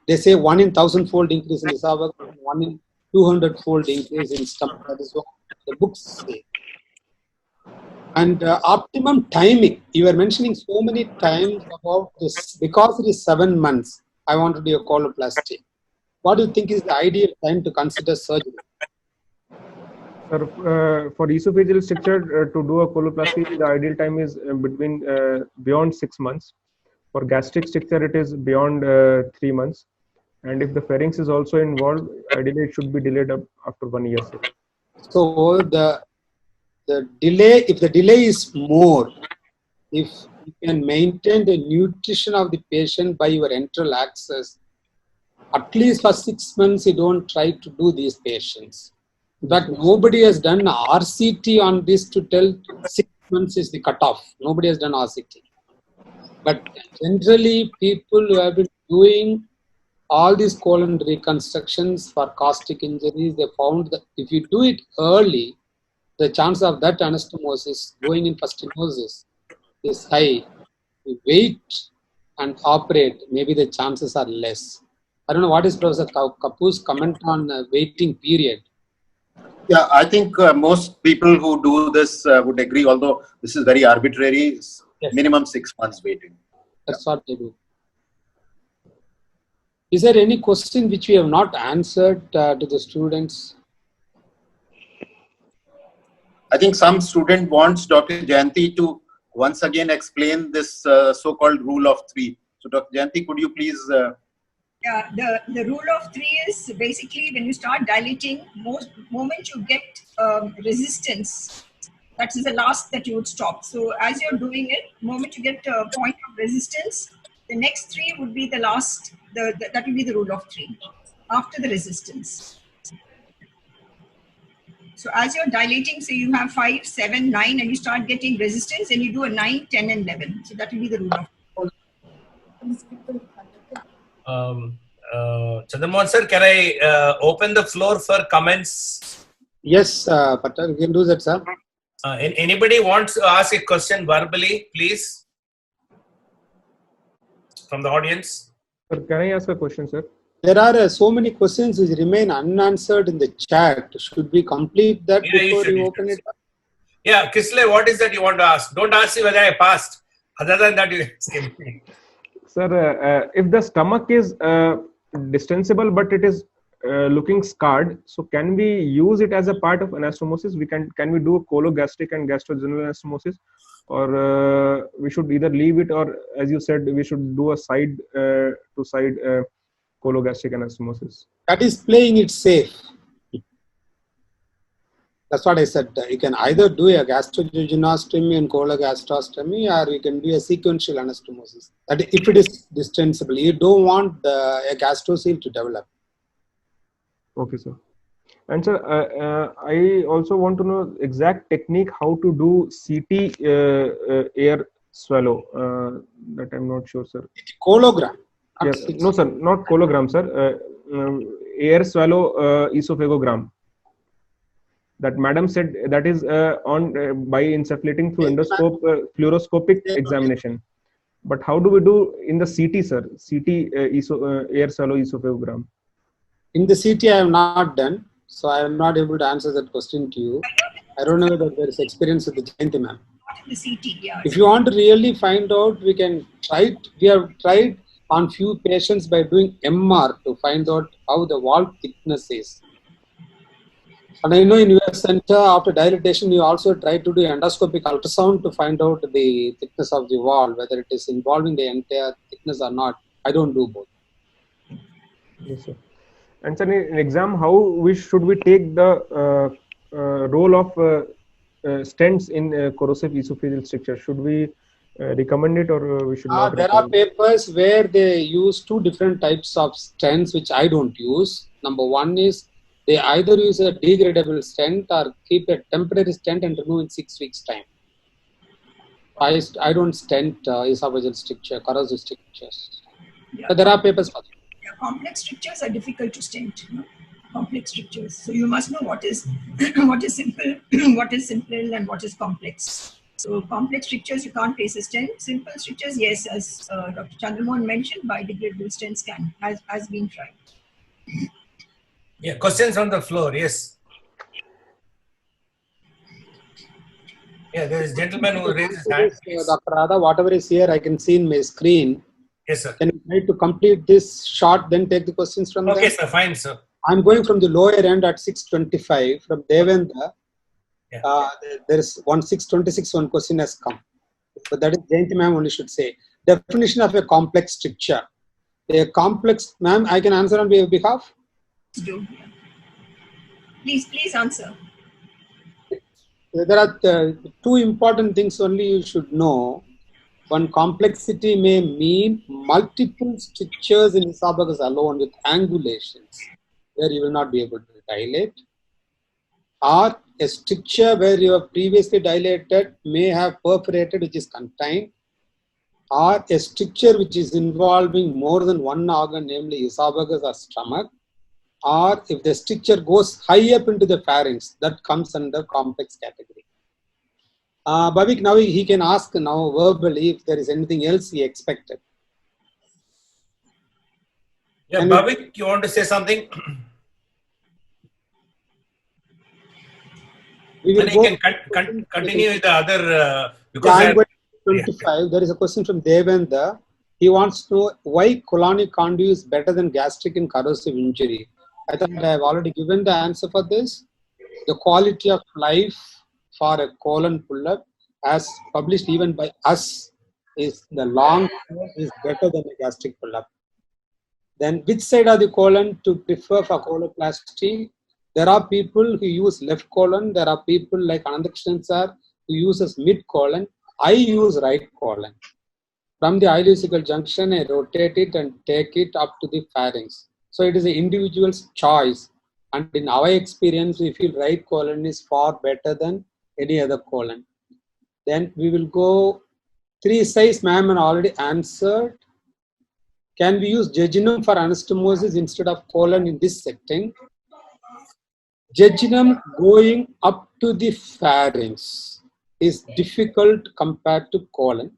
they say 1 in 1,000-fold increase in esophagus, 1 in 200-fold increase in stomach. That is what the books say. And optimum timing, you were mentioning so many times about this, because it is 7 months, I want to do a coloplasty. What do you think is the ideal time to consider surgery? Sir, for esophageal stricture to do a coloplasty, the ideal time is beyond 6 months. For gastric stricture, it is beyond 3 months. And if the pharynx is also involved, ideally it should be delayed up after 1 year. Sir. So the delay, if the delay is more, if you can maintain the nutrition of the patient by your enteral access, at least for 6 months, you don't try to do these patients. In fact, nobody has done RCT on this to tell 6 months is the cutoff. Nobody has done RCT. But generally, people who have been doing all these colon reconstructions for caustic injuries, they found that if you do it early, the chance of that anastomosis going in for stenosis is high. You wait and operate, maybe the chances are less. I don't know, what is Professor Kapoor's comment on waiting period? Yeah, I think most people who do this would agree, although this is very arbitrary, Yes. minimum 6 months waiting. That's what they do. Is there any question which we have not answered to the students? I think some student wants Dr. Jayanti to once again explain this so-called rule of 3. So Dr. Jayanti, could you please... Yeah, the rule of 3 is basically when you start dilating, moment you get resistance, that is the last that you would stop. So as you're doing it, moment you get a point of resistance, the next 3 would be the last, that will be the rule of 3, after the resistance. So as you're dilating, so you have 5, 7, 9, and you start getting resistance, and you do a 9, 10, and 11. So that will be the rule of 3. Chandramohan sir, can I open the floor for comments? Yes, Patel, you can do that, sir. Anybody wants to ask a question verbally, please? From the audience? Sir, can I ask a question, sir? There are so many questions which remain unanswered in the chat. Should we complete that before you open it up? Yeah, Kisle, what is that you want to ask? Don't ask me whether I passed. Other than that, you ask me. Sir, if the stomach is distensible but it is looking scarred, so can we use it as a part of anastomosis? Can we do a cologastric and gastrogeneral anastomosis, or we should either leave it, or as you said, we should do a side to side cologastric anastomosis? That is playing it safe. That's what I said. You can either do a gastrojejunostomy and cologastrostomy, or you can do a sequential anastomosis. That if it is distensible, you don't want a gastrocele to develop. Okay, sir. And sir, I also want to know exact technique how to do CT air swallow. That I'm not sure, sir. Cologram. Yes. No, sir. Not cologram, sir. Air swallow esophagogram. That madam said that is by insufflating through endoscope, fluoroscopic examination. But how do we do in the CT, sir? CT air swallow esophagogram. In the CT, I have not done, so I am not able to answer that question to you. I don't know whether there is experience with the Jayanti ma'am. Not in the CT, yeah. If you want to really find out, we can try. We have tried on few patients by doing MR to find out how the wall thickness is. And I know in your center, after dilatation, you also try to do endoscopic ultrasound to find out the thickness of the wall, whether it is involving the entire thickness or not. I don't do both. Yes, sir. And sir, in exam, how should we take the role of stents in corrosive esophageal stricture? Should we recommend it, or we should not There are recommend it? papers where they use two different types of stents, which I don't use. Number one is they either use a degradable stent or keep a temporary stent and remove in 6 weeks' time. I don't stent esophageal stricture, corrosive strictures. Yeah. But there are papers for that. Yeah, complex strictures are difficult to stent. Complex strictures. So you must know what is what is simple, what is simple, and what is complex. So complex strictures you can't place a stent. Simple strictures, yes, as Dr. Chandramohan mentioned, biodegradable stents has been tried. Yeah, questions on the floor. Yes. Yeah, there is a gentleman who raised his hand. Dr. Radha, whatever is here, I can see in my screen. Yes, sir. Can you try to complete this short, then take the questions from there? Okay, sir. Fine, sir. I'm going from the lower end at 6:25 from Devendra. Yeah. There is 6:26, one question has come. So that is Jayanti ma'am only should say. Definition of a complex stricture. A complex, ma'am, I can answer on your behalf. Do. Please answer. There are two important things only you should know. One, complexity may mean multiple strictures in esophagus alone with angulations, where you will not be able to dilate. Or a stricture where you have previously dilated may have perforated, which is contained. Or a stricture which is involving more than one organ, namely esophagus or stomach. Or if the stricture goes high up into the pharynx, that comes under complex category. Bhavik, now he can ask now verbally if there is anything else he expected. Yeah, Bhavik, you want to say something? And you can continue with the other because I'm going to 25. There is a question from Devendra. He wants to know why colonic conduit is better than gastric in corrosive injury. I thought I have already given the answer for this. The quality of life for a colon pull-up, as published even by us, is the long term is better than a gastric pull-up. Then which side of the colon to prefer for coloplasty? There are people who use left colon. There are people like Anandakrishnan sir who uses mid colon. I use right colon. From the ileocecal junction, I rotate it and take it up to the pharynx. So it is an individual's choice. And in our experience, we feel right colon is far better than any other colon. Then we will go 3 size, ma'am, and already answered. Can we use jejunum for anastomosis instead of colon in this setting? Jejunum going up to the pharynx is difficult compared to colon.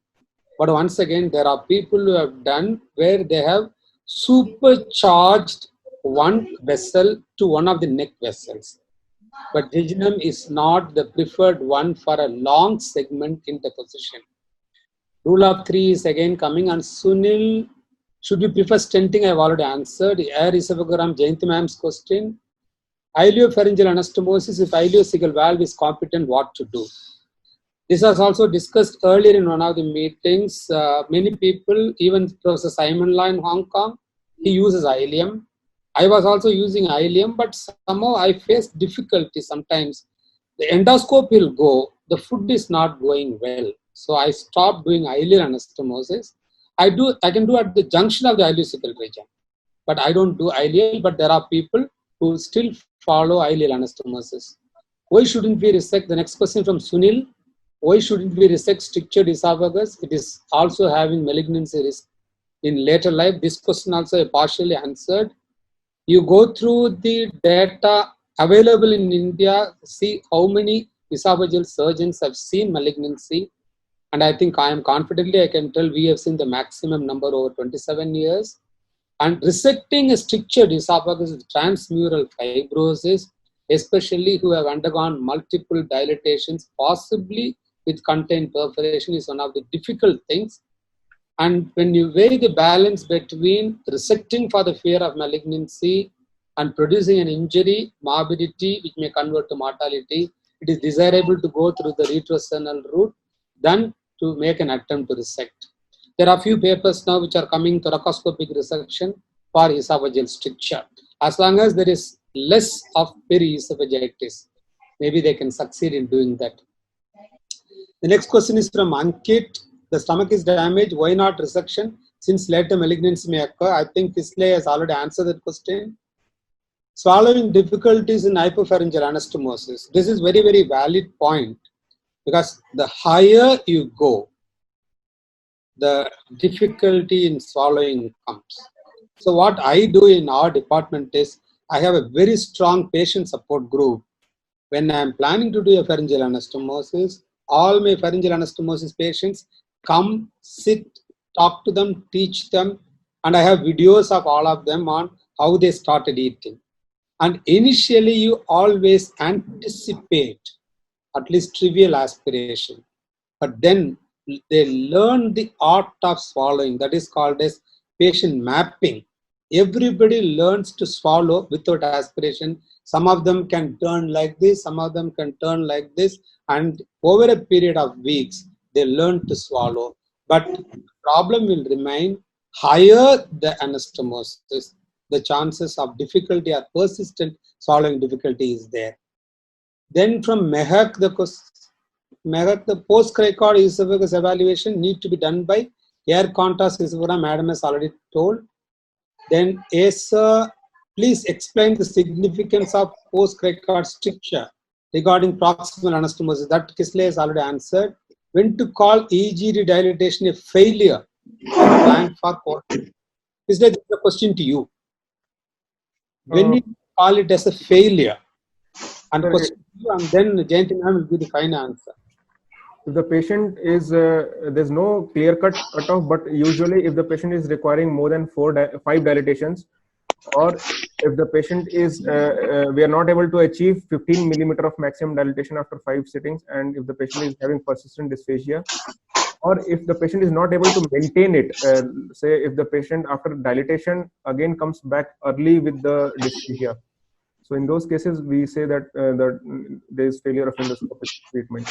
But once again, there are people who have done where they have supercharged one vessel to one of the neck vessels. But jejunum is not the preferred one for a long segment interposition. Rule of 3 is again coming, and Sunil, should we prefer stenting? I have already answered. Air esophagogram, Jayanti ma'am's question. Ileopharyngeal anastomosis, if ileocecal valve is competent, what to do? This was also discussed earlier in one of the meetings. Many people, even Professor Simon Law in Hong Kong, he uses ileum. I was also using ileum, but somehow I face difficulty sometimes. The endoscope will go, the food is not going well. So I stopped doing ileal anastomosis. I can do at the junction of the ileocecal region, but I don't do ileal. But there are people who still follow ileal anastomosis. Why shouldn't we resect? The next question from Sunil. Why shouldn't we resect strictured esophagus? It is also having malignancy risk in later life. This question also I partially answered. You go through the data available in India, see how many esophageal surgeons have seen malignancy. And I think I am confidently, I can tell we have seen the maximum number over 27 years. And resecting a strictured esophagus with transmural fibrosis, especially who have undergone multiple dilatations, possibly with contained perforation, is one of the difficult things. And when you weigh the balance between resecting for the fear of malignancy and producing an injury, morbidity, which may convert to mortality, it is desirable to go through the retrocernal route than to make an attempt to resect. There are few papers now which are coming thoracoscopic resection for esophageal stricture. As long as there is less of periesophagitis, maybe they can succeed in doing that. The next question is from Ankit. The stomach is damaged. Why not resection? Since later malignancy may occur. I think Kisley has already answered that question. Swallowing difficulties in hypopharyngeal anastomosis. This is very, very valid point, because the higher you go, the difficulty in swallowing comes. So what I do in our department is I have a very strong patient support group. When I am planning to do a pharyngeal anastomosis, all my pharyngeal anastomosis patients come, sit, talk to them, teach them, and I have videos of all of them on how they started eating. And initially, you always anticipate at least trivial aspiration, but then they learn the art of swallowing. That is called as patient mapping. Everybody learns to swallow without aspiration. Some of them can turn like this, some of them can turn like this, and over a period of weeks, they learn to swallow. But the problem will remain. Higher the anastomosis, the chances of difficulty or persistent swallowing difficulty is there. Then from Mehak, the post-cricoid esophagus evaluation need to be done by air contrast esophagus, madam has already told. Then Asa, please explain the significance of post-cricoid stricture regarding proximal anastomosis. That Kisley has already answered. When to call EGD dilatation a failure and plan for Kisley, this is a question to you. When you call it as a failure, and question to you, and then Jayanti ma'am will give the final answer. If the patient is, there's no clear-cut cutoff, but usually if the patient is requiring more than 5 dilatations, or if the patient is, we are not able to achieve 15 millimeter of maximum dilatation after 5 sittings, and if the patient is having persistent dysphagia, or if the patient is not able to maintain it, say if the patient after dilatation again comes back early with the dysphagia. So in those cases, we say that there is failure of endoscopic treatment.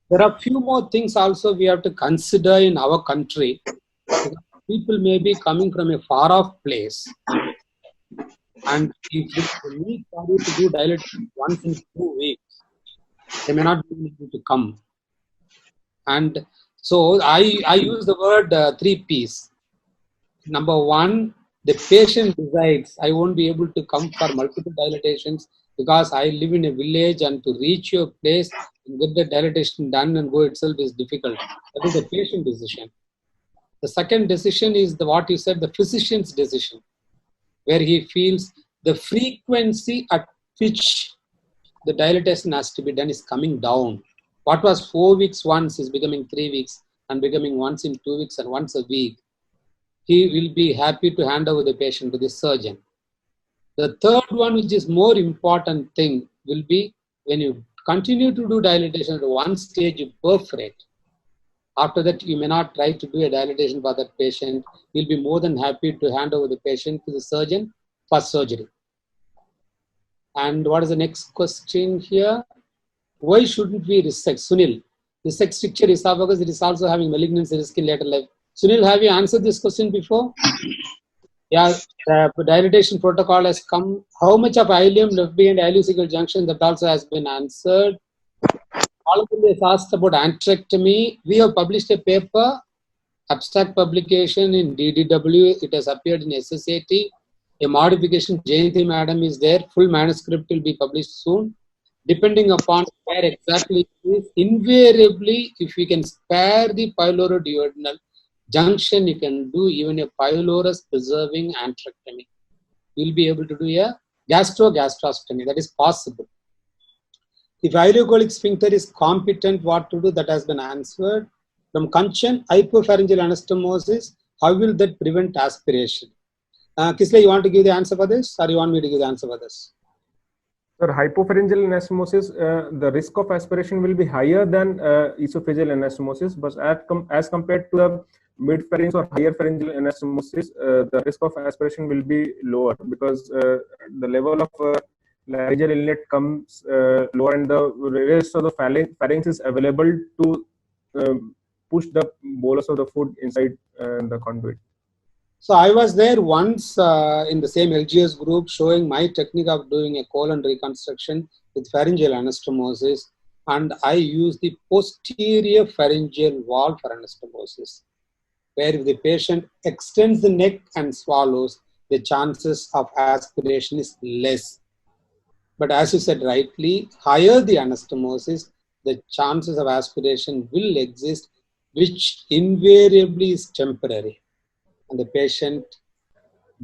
There are few more things also we have to consider in our country. People may be coming from a far off place, and if they need somebody to do dilation once in 2 weeks, they may not be able to come. And so I use the word 3 P's. Number 1, the patient decides I won't be able to come for multiple dilatations because I live in a village, and to reach your place and get the dilatation done and go itself is difficult. That is the patient decision. The second decision is what you said, the physician's decision, where he feels the frequency at which the dilatation has to be done is coming down. What was 4 weeks once is becoming 3 weeks, and becoming once in 2 weeks and once a week. He will be happy to hand over the patient to the surgeon. The third one, which is more important thing, will be when you continue to do dilatation at one stage, you perforate. After that, you may not try to do a dilatation for that patient. You'll be more than happy to hand over the patient to the surgeon for surgery. And what is the next question here? Why shouldn't we resect? Sunil, resect stricture esophagus, it is also having malignancy risk in later life. Sunil, have you answered this question before? Yeah, the dilatation protocol has come. How much of ileum left behind ileocecal junction? That also has been answered. All of them is asked about antrectomy. We have published a paper, abstract publication in DDW. It has appeared in SSAT. A modification, Jayanti madam is there. Full manuscript will be published soon. Depending upon where exactly it is, invariably, if we can spare the pyloroduodenal junction, you can do even a pylorus preserving antrectomy. You'll be able to do a gastrostomy. That is possible. If ileocolic sphincter is competent, what to do? That has been answered. From Kanchan, hypopharyngeal anastomosis, how will that prevent aspiration? Kisley, you want to give the answer for this, or you want me to give the answer for this? Sir, hypopharyngeal anastomosis, the risk of aspiration will be higher than esophageal anastomosis, but as compared to the mid-pharynx or higher pharyngeal anastomosis, the risk of aspiration will be lower because the level of laryngeal inlet comes lower and the rest of the pharynx is available to push the bolus of the food inside the conduit. So I was there once in the same LGS group showing my technique of doing a colon reconstruction with pharyngeal anastomosis, and I used the posterior pharyngeal wall for anastomosis, where if the patient extends the neck and swallows, the chances of aspiration is less. But as you said rightly, higher the anastomosis, the chances of aspiration will exist, which invariably is temporary. And the patient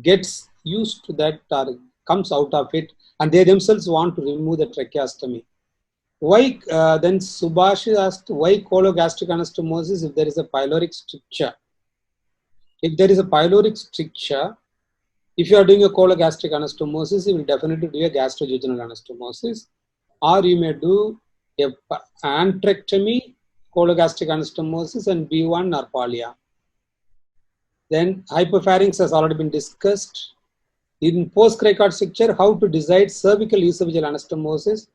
gets used to that or comes out of it, and they themselves want to remove the tracheostomy. Why then Subhash asked, why cologastric anastomosis if there is a pyloric stricture? If there is a pyloric stricture, if you are doing a cologastric anastomosis, you will definitely do a gastrojejunal anastomosis, or you may do a antrectomy, cologastric anastomosis, and B1 or polya. Then hypopharynx has already been discussed. In post-cricoid stricture, how to decide cervical esophageal anastomosis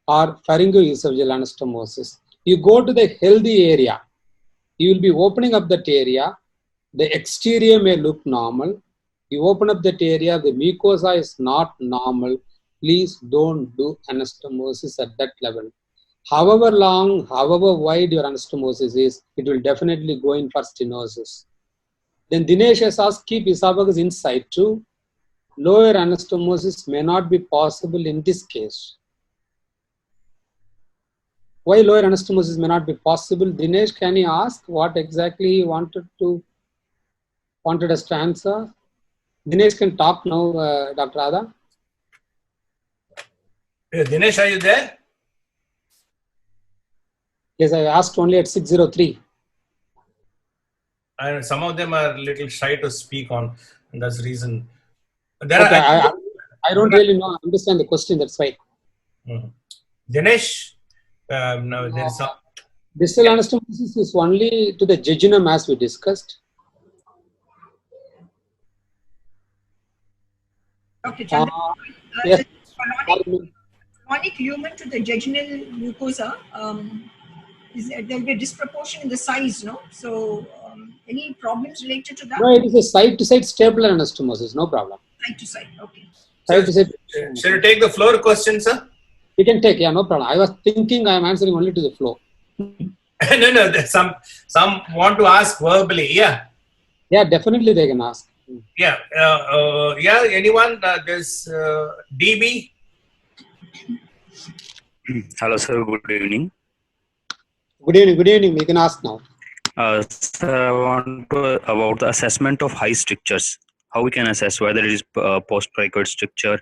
or pharyngoesophageal anastomosis. You go to the healthy area. You will be opening up that area. The exterior may look normal. You open up that area, the mucosa is not normal. Please don't do anastomosis at that level. However long, however wide your anastomosis is, it will definitely go in for stenosis. Then Dinesh has asked, keep esophagus inside too. Lower anastomosis may not be possible in this case. Why lower anastomosis may not be possible? Dinesh, can you ask what exactly you wanted us to answer? Dinesh can talk now, Dr. Radha. Dinesh, are you there? Yes, I asked only at 603. And some of them are a little shy to speak on, and that's the reason. I don't really understand the question, that's why. Dinesh, no, there is some. Distal anastomosis is only to the jejunum as we discussed. Dr. Chandra, Yes. colonic lumen to the jejunal mucosa, there will be a disproportion in the size, no? So, any problems related to that? No, it is a side-to-side stapler anastomosis, no problem. Side to side, okay. Side-to-side. Shall you take the floor question, sir? You can take, yeah, no problem. I was thinking I am answering only to the floor. No, some want to ask verbally, yeah. Yeah, definitely they can ask. Yeah, yeah, anyone? There's DB. Hello, sir. Good evening. Good evening. Good evening. We can ask now. Sir, I want to about the assessment of high strictures. How we can assess whether it is post-cricoid stricture?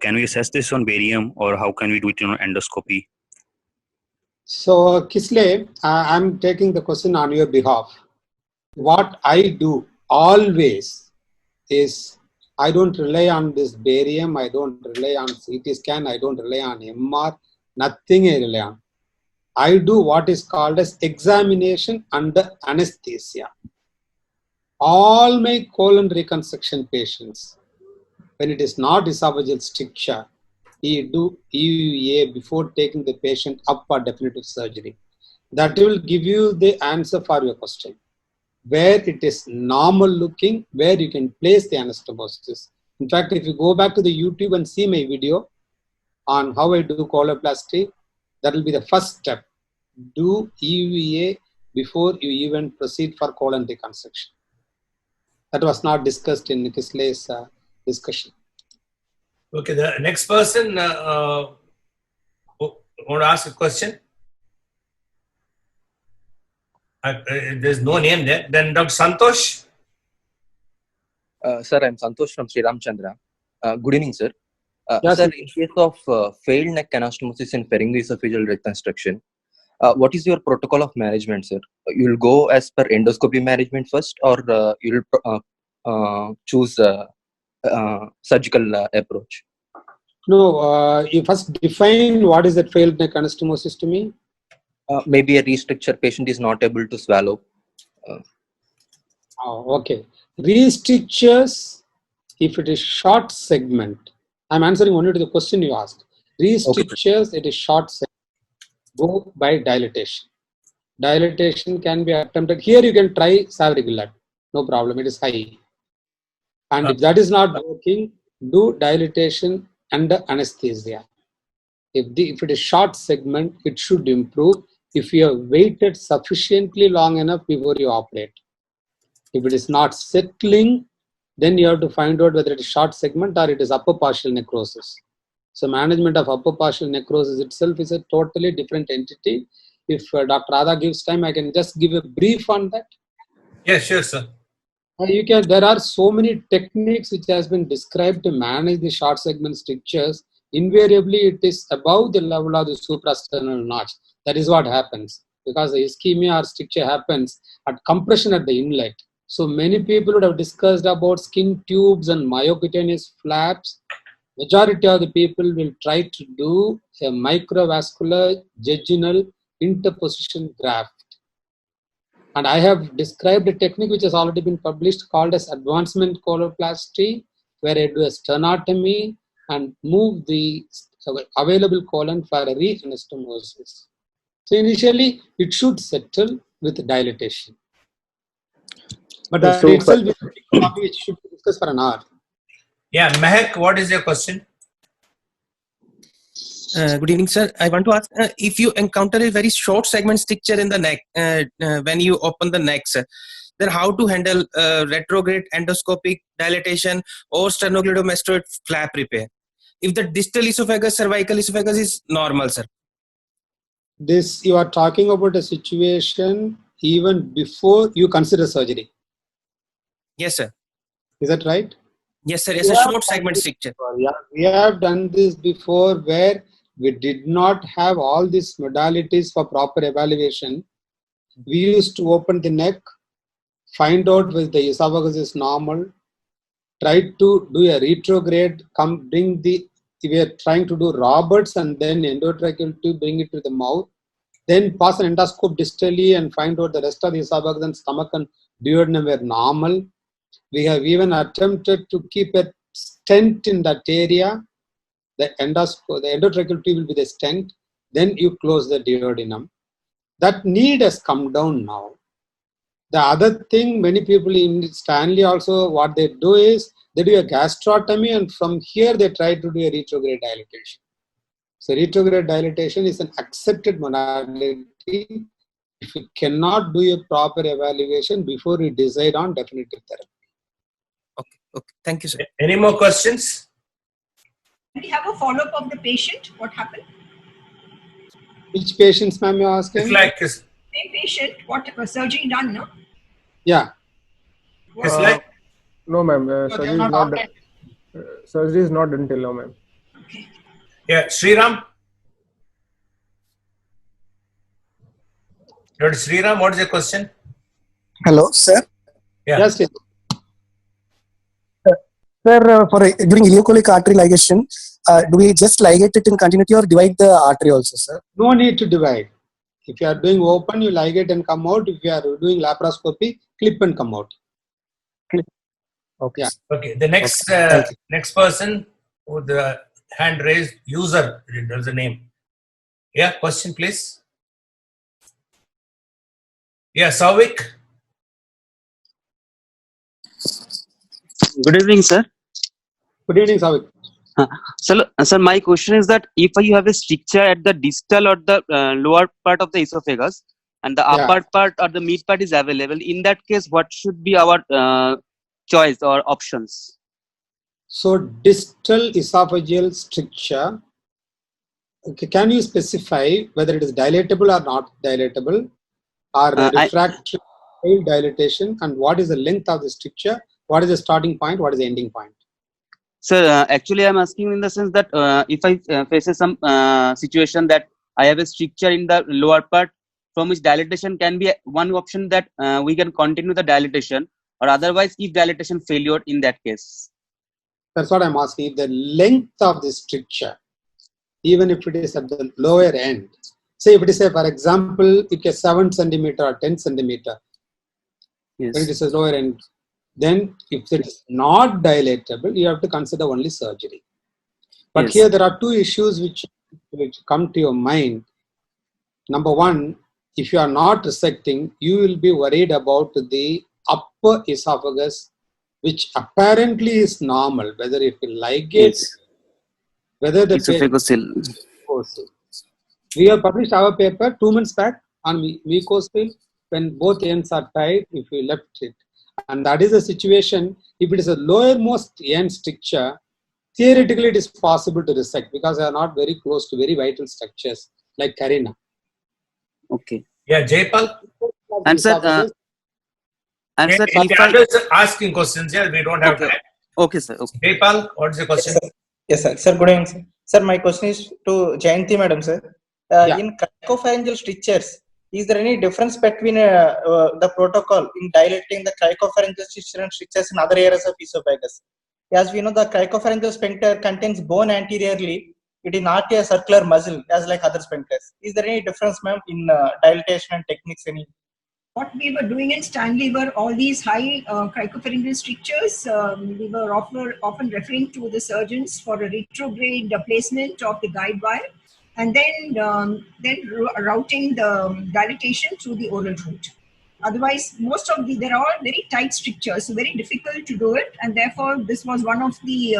Can we assess this on barium, or how can we do it on endoscopy? So, Kisle, I'm taking the question on your behalf. What I do always is I don't rely on this barium, I don't rely on CT scan, I don't rely on MR, nothing I rely on. I do what is called as examination under anesthesia. All my colon reconstruction patients, when it is not esophageal stricture, you do EUA before taking the patient up for definitive surgery. That will give you the answer for your question. Where it is normal looking, where you can place the anastomosis. In fact, if you go back to the YouTube and see my video on how I do coloplasty, that will be the first step. Do EUA before you even proceed for colon reconstruction. That was not discussed in Kisle's discussion. Okay, the next person want to ask a question? There's no name there. Then Dr. Santosh. Sir, I'm Santosh from Sri Ramchandra. Good evening, sir. Yes, sir, in case of failed neck anastomosis and pharyngoesophageal reconstruction, what is your protocol of management, sir? You'll go as per endoscopy management first, or you'll choose surgical approach? No, you first define what is that failed neck anastomosis to me. Maybe a restructured patient is not able to swallow. Oh, okay. Restrictures, if it is short segment, I'm answering only to the question you asked. Restrictures, it is short segment. Go by dilatation. Dilatation can be attempted. Here you can try Savrigulat. No problem. It is high. And if that is not working, do dilatation under anesthesia. If it is short segment, it should improve if you have waited sufficiently long enough before you operate. If it is not settling, then you have to find out whether it is short segment or it is upper partial necrosis. So management of upper partial necrosis itself is a totally different entity. If Dr. Radha gives time, I can just give a brief on that. Yeah, sure, sir. There are so many techniques which has been described to manage the short segment strictures. Invariably, it is above the level of the suprasternal notch. That is what happens because the ischemia or stricture happens at compression at the inlet. So many people would have discussed about skin tubes and myocutaneous flaps. Majority of the people will try to do a microvascular jejunal interposition graft. And I have described a technique which has already been published called as advancement coloplasty, where I do a sternotomy and move the available colon for a re-anastomosis. So initially, it should settle with dilatation. But that itself is a topic which should be discussed for an hour. Yeah, Mehak, what is your question? Good evening, sir. I want to ask if you encounter a very short segment stricture in the neck when you open the neck, sir, then how to handle retrograde endoscopic dilatation or sternocleidomastoid flap repair if the distal esophagus, cervical esophagus is normal, sir? This you are talking about a situation even before you consider surgery. Yes, sir. Is that right? Yes, sir. It's a short segment stricture. Yeah, we have done this before where we did not have all these modalities for proper evaluation. We used to open the neck, find out whether the esophagus is normal, try to do a retrograde, we are trying to do Roberts and then endotracheal tube, bring it to the mouth, then pass an endoscope distally and find out the rest of the esophagus and stomach and duodenum were normal. We have even attempted to keep a stent in that area. The endotracheal tube will be the stent. Then you close the duodenum. That need has come down now. The other thing, many people in Stanley also, what they do is they do a gastrotomy and from here they try to do a retrograde dilatation. So retrograde dilatation is an accepted modality. If you cannot do a proper evaluation before you decide on definitive therapy. Okay. Thank you, sir. Any more questions? We have a follow-up of the patient. What happened? Which patients, ma'am, you are asking? It's like Same patient. What surgery done? No. Yeah. it's like No, ma'am. Surgery is not done till now, ma'am. Okay. yeah, Sriram. Dr. Sriram, what is your question? Hello, sir. Yeah. Yes, yes. Sir, for during ileocholic artery ligation, do we just ligate it in continuity or divide the artery also, sir? No need to divide. If you are doing open, you ligate and come out. If you are doing laparoscopy, clip and come out. Okay. Yeah. Okay. The next next person with the hand raised, user, there's a name. Yeah, question please. Yeah, Savik. Good evening, sir. Good evening, Savik. Sir, my question is that if you have a stricture at the distal or the lower part of the esophagus and the upper part or the mid part is available, in that case, what should be our choice or options? So distal esophageal stricture, okay, can you specify whether it is dilatable or not dilatable or refractory dilatation, and what is the length of the stricture? What is the starting point? What is the ending point? Sir, actually, I'm asking in the sense that if I face some situation that I have a stricture in the lower part from which dilatation can be one option that we can continue the dilatation, or otherwise if dilatation failure in that case. That's what I'm asking. If the length of the stricture, even if it is at the lower end, say if it is, for example, it is 7 centimeter or 10 centimeter, When it Yes. is a lower end, then if it is not dilatable, you have to consider only surgery. But Yes. here there are two issues which come to your mind. Number one, if you are not resecting, you will be worried about the upper esophagus, which apparently is normal, whether if you like it, Yes. whether the patient Esophageal. mucosal. We have published our paper 2 months back on mucosal when both ends are tied if you left it. And that is the situation. If it is a lowermost end stricture, theoretically it is possible to resect because they are not very close to very vital structures like carina. Okay. Yeah, Jaypal. And sir, Esophagus, and sir, The if I others are asking questions here. We don't have okay, time. okay, sir. Okay. Jaypal, what's the Yes, question? sir. Yes, sir. Sir, good evening, sir. Sir, my question is to Jayanti, madam, sir. Yeah. In cricopharyngeal strictures, is there any difference between the protocol in dilating the cricopharyngeal stricture and strictures in other areas of esophagus? As we know, the cricopharyngeal sphincter contains bone anteriorly. It is not a circular muscle as like other sphincters. Is there any difference, ma'am, in dilatation and techniques? Any? What we were doing in Stanley were all these high cricopharyngeal strictures. We were often referring to the surgeons for a retrograde placement of the guide wire, and then routing the dilatation through the oral route. Otherwise, they're all very tight strictures, so very difficult to do it, and therefore this was one of the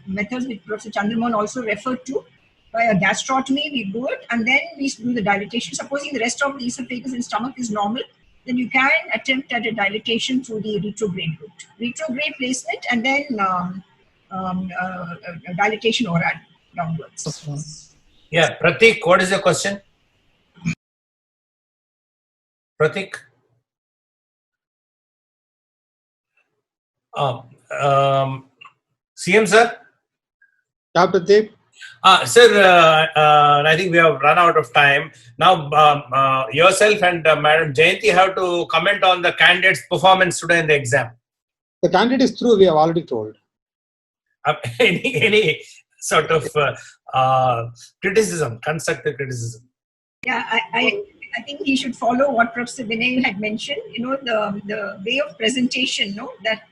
methods which Professor Chandramohan also referred to. By a gastrotomy, we do it, and then we do the dilatation. Supposing the rest of the esophagus and stomach is normal, then you can attempt at a dilatation through the retrograde route. Retrograde placement and then dilatation oral downwards. Yeah, Pratik, what is your question? Pratik? CM, sir? Yeah, Pradeep. Sir, I think we have run out of time. Now, yourself and Madam Jayanti have to comment on the candidate's performance today in the exam. The candidate is through, we have already told. Any sort of criticism, constructive criticism? Yeah, I think he should follow what Professor Vinay had mentioned. You know, the way of presentation. No, that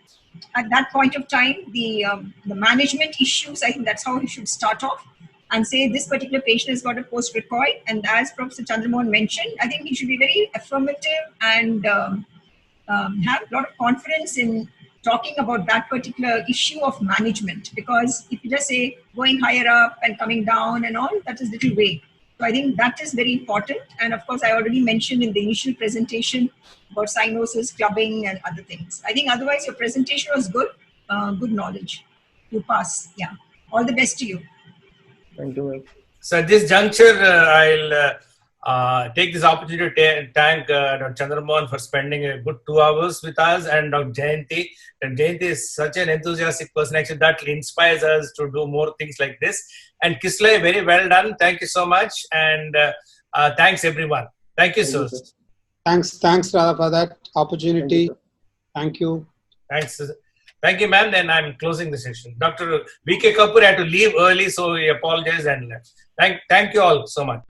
at that point of time, the management issues. I think that's how he should start off and say this particular patient has got a post-recoil. And as Professor Chandramohan mentioned, I think he should be very affirmative and have a lot of confidence in talking about that particular issue of management. Because if you just say going higher up and coming down and all, that is little vague. So I think that is very important. And of course, I already mentioned in the initial presentation about cyanosis, clubbing, and other things. I think otherwise your presentation was good, good knowledge. You pass. Yeah. All the best to you. Thank you. So at this juncture, I'll take this opportunity to thank Dr. Chandramohan for spending a good 2 hours with us, and Dr. Jayanti. And Jayanti is such an enthusiastic person, actually, that inspires us to do more things like this. And Kislay, very well done. Thank you so much. And thanks, everyone. Thank you, sir. Thanks, Radha, for that opportunity. Thank you. Thanks. Thank you, ma'am. Then I'm closing the session. Dr. V.K. Kapoor had to leave early, so he apologized and left. Thank you all so much.